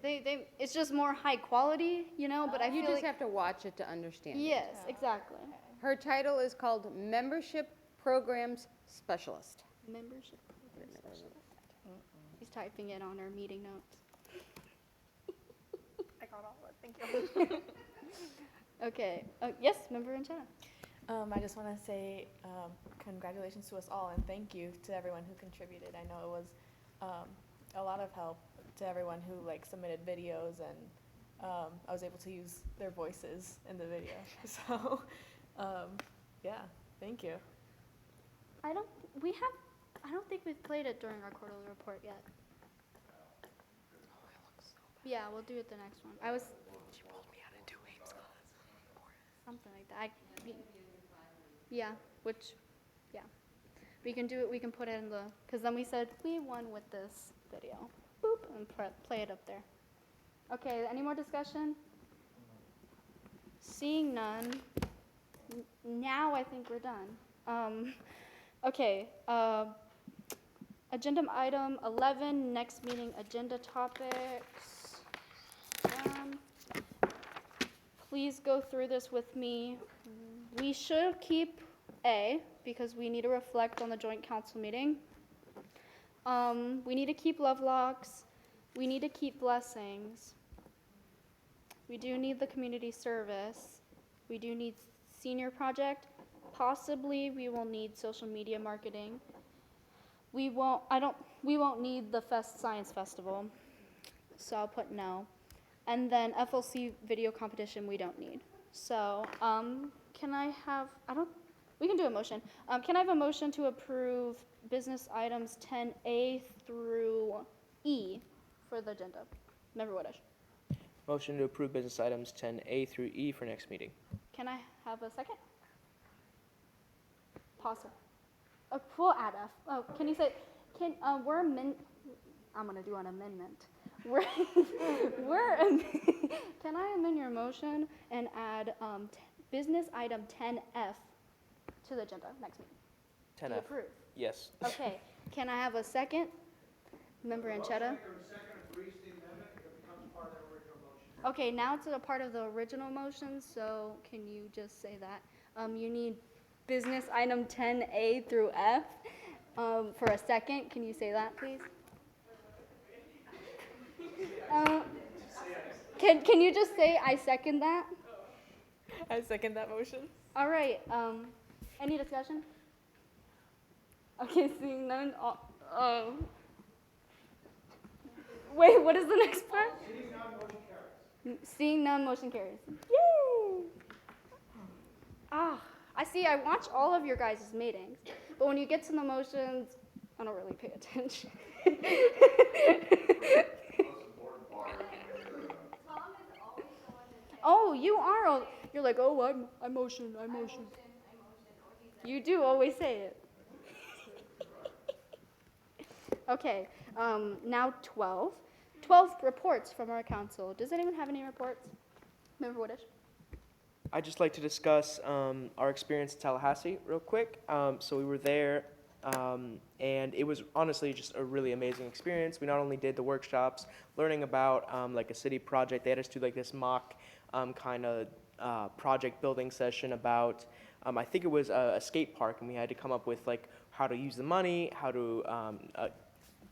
It's just more high quality, but I You feel just like, have to watch it to understand. it. yes, exactly. Her title is called Membership Programs Specialist. Membership program specialist. She's typing it on her meeting notes. I got all of it, thank you. Okay, yes, Member Anchetta. I just want to say congratulations to us all and thank you to everyone who contributed. I know it was a lot of help to everyone who like submitted videos, and I was able to use their voices in the video. So yeah, thank you. I don't think we've played it during our quarterly report yet. Yeah, we'll do it the next one. She pulled me out of 2 weeks. Something like that. Yeah, we can do it. We can put it in because then we said we won with this video. Boop, and play it up there. Okay, any more discussion? Seeing none, now I think we're done. Okay, agenda item 11, next meeting agenda topics. Please go through this with me. We should keep A, because we need to reflect on the joint council meeting. We need to keep love locks. We need to keep blessings. We do need the community service. We do need senior project. Possibly we will need social media marketing. We won't need the science festival. So I'll put no. And then FLC video competition we don't need. So, we can do a motion. Can I have a motion to approve business items 10A through E for the agenda? Member Woodish. Motion to approve business items 10A through E for next meeting. Can I have a second? Possible. We'll add F. Oh, can you say, I'm gonna do an amendment. Can I amend your motion and add business item 10F to the agenda next meeting? 10F. To approve. Yes. Okay, can I have a second? Member Anchetta? Okay, now it's a part of the original motion, so can you just say that? You need business item 10A through F for a second. Can you say that, please? Can you just say I second that? I second that motion. All right. Any discussion? Okay, seeing none. Wait, what is the next part? Seeing none, motion carries. Yay! I see. I watch all of your guys' meetings, but when you get to the motions, I don't really pay attention. Oh, you are. You're like, oh, I motion. You do always say it. Okay, now 12. 12 reports from our council. Does anyone have any reports? Member Woodish? I'd just like to discuss our experience in Tallahassee real quick. So we were there, and it was honestly just a really amazing experience. We not only did the workshops, learning about like a city project. They had us do like this mock kind of project building session about, I think it was a skate park, and we had to come up with like how to use the money, how to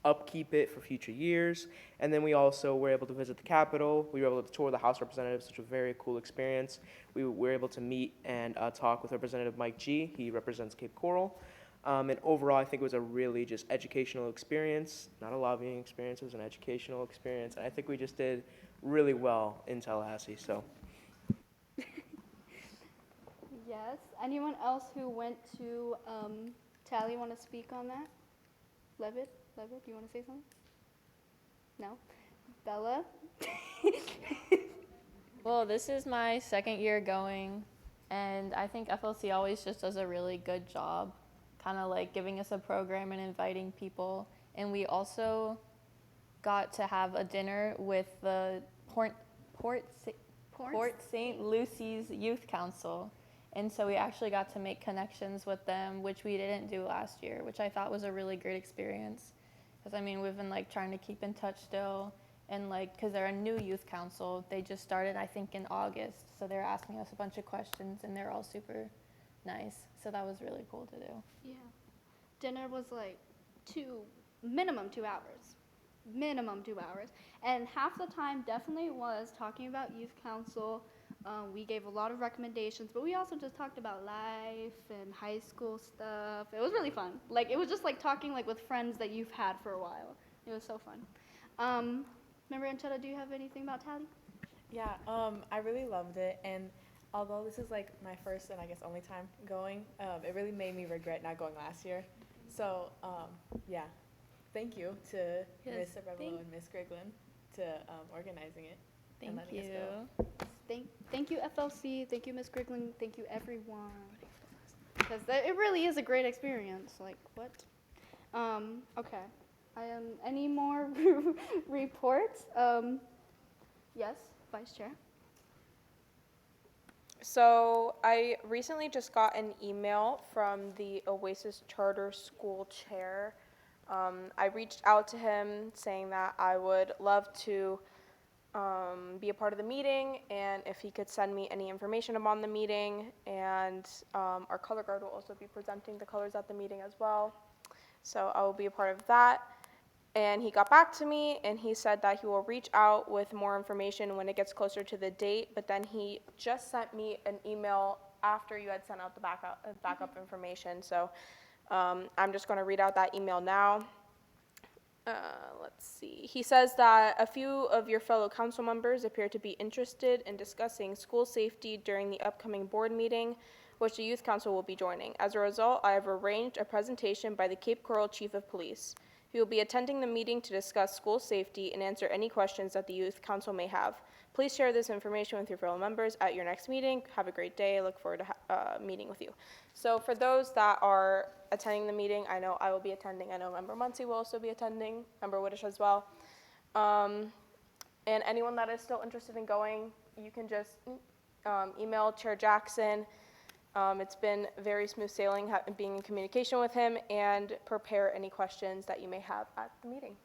upkeep it for future years. And then we also were able to visit the Capitol. We were able to tour the House of Representatives, which was a very cool experience. We were able to meet and talk with Representative Mike G. He represents Cape Coral. And overall, I think it was a really just educational experience, not a lobbying experience. It was an educational experience. And I think we just did really well in Tallahassee. So. Yes. Anyone else who went to Tally want to speak on that? Levitt, do you want to say something? No? Bella? Well, this is my second year going, and I think FLC always just does a really good job, kind of like giving us a program and inviting people. And we also got to have a dinner with the Port St. Lucy's Youth Council. And so we actually got to make connections with them, which we didn't do last year, which I thought was a really great experience. Because, I mean, we've been, like, trying to keep in touch still. And, like, because they're a new youth council. They just started, I think, in August. So they're asking us a bunch of questions, and they're all super nice. So that was really cool to do. Yeah. Dinner was, like, minimum 2 hours. Minimum 2 hours. And half the time definitely was talking about youth council, We gave a lot of recommendations, but we also just talked about life and high school stuff. It was really fun. Like, it was just like talking like with friends that you've had for a while. It was so fun. Member Anchetta, do you have anything about Tally? Yeah, I really loved it, and although this is like my first and I guess only time going, it really made me regret not going last year. So, yeah, thank you to Ms. Arevalo and Ms. Griglin to organizing it and letting us go. Thank you, FLC. Thank you, Ms. Griglin. Thank you, everyone. Because it really is a great experience. Like, what? Okay. Any more reports? Yes, Vice Chair. So I recently just got an email from the Oasis Charter School chair. I reached out to him saying that I would love to be a part of the meeting, and if he could send me any information about the meeting, and our color guard will also be presenting the colors at the meeting as well. So I will be a part of that. And he got back to me, and he said that he will reach out with more information when it gets closer to the date, but then he just sent me an email after you had sent out the backup information. So I'm just going to read out that email now. Let's see. He says that a few of your fellow council members appear to be interested in discussing school safety during the upcoming board meeting, which the Youth Council will be joining. As a result, I have arranged a presentation by the Cape Coral Chief of Police. He will be attending the meeting to discuss school safety and answer any questions that the Youth Council may have. Please share this information with your fellow members at your next meeting. Have a great day. I look forward to meeting with you. So for those that are attending the meeting, I know I will be attending. I know Member Muncy will also be attending, Member Widdish as well. And anyone that is still interested in going, you can just email Chair Jackson. It's been very smooth sailing being in communication with him, and prepare any questions that you may have at the meeting.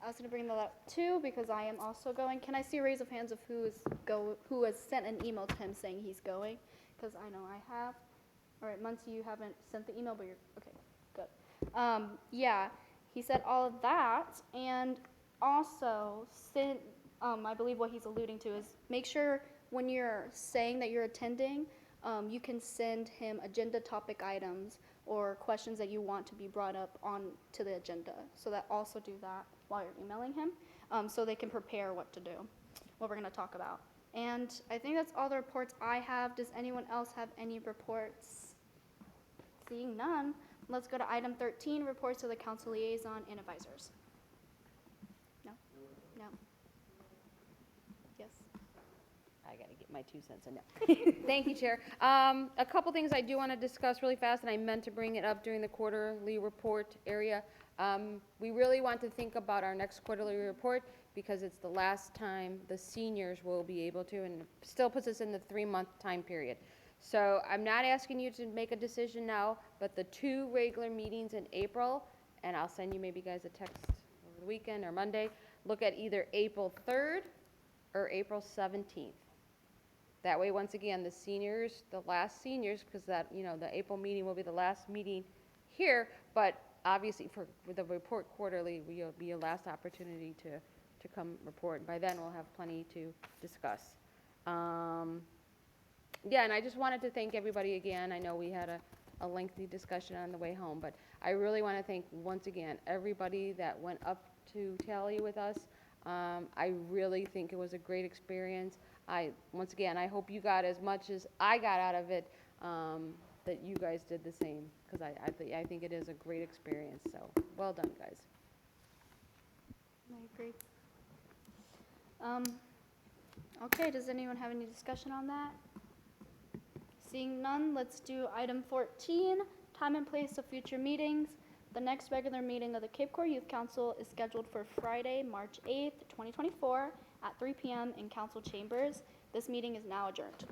I was going to bring that up too because I am also going. Can I see a raise of hands of who has sent an email to him saying he's going? Because I know I have. All right, Muncie, you haven't sent the email, but you're okay. Good. Yeah, he said all of that, and also I believe what he's alluding to is make sure when you're saying that you're attending, you can send him agenda topic items or questions that you want to be brought up on to the agenda. So that also do that while you're emailing him, so they can prepare what to do, what we're going to talk about. And I think that's all the reports I have. Does anyone else have any reports? Seeing none, let's go to item 13, reports to the council liaison and advisors. No? No? Yes? I gotta get my 2 cents in now. Thank you, Chair. A couple things I do want to discuss really fast, and I meant to bring it up during the quarterly report area. We really want to think about our next quarterly report because it's the last time the seniors will be able to, and it still puts us in the 3-month time period. So I'm not asking you to make a decision now, but the 2 regular meetings in April, and I'll send you maybe guys a text over the weekend or Monday, look at either April 3rd or April 17th. That way, once again, the seniors, the last seniors, because that, the April meeting will be the last meeting here, but obviously for the report quarterly, will be your last opportunity to come report. And by then, we'll have plenty to discuss. Yeah, and I just wanted to thank everybody again. I know we had a lengthy discussion on the way home, but I really want to thank, once again, everybody that went up to Tally with us. I really think it was a great experience. Once again, I hope you got as much as I got out of it, that you guys did the same, because I think it is a great experience. So, well done, guys. I agree. Okay, does anyone have any discussion on that? Seeing none, let's do item 14, time and place of future meetings. The next regular meeting of the Cape Coral Youth Council is scheduled for Friday, March 8th, 2024 at 3 p.m. in council chambers. This meeting is now adjourned.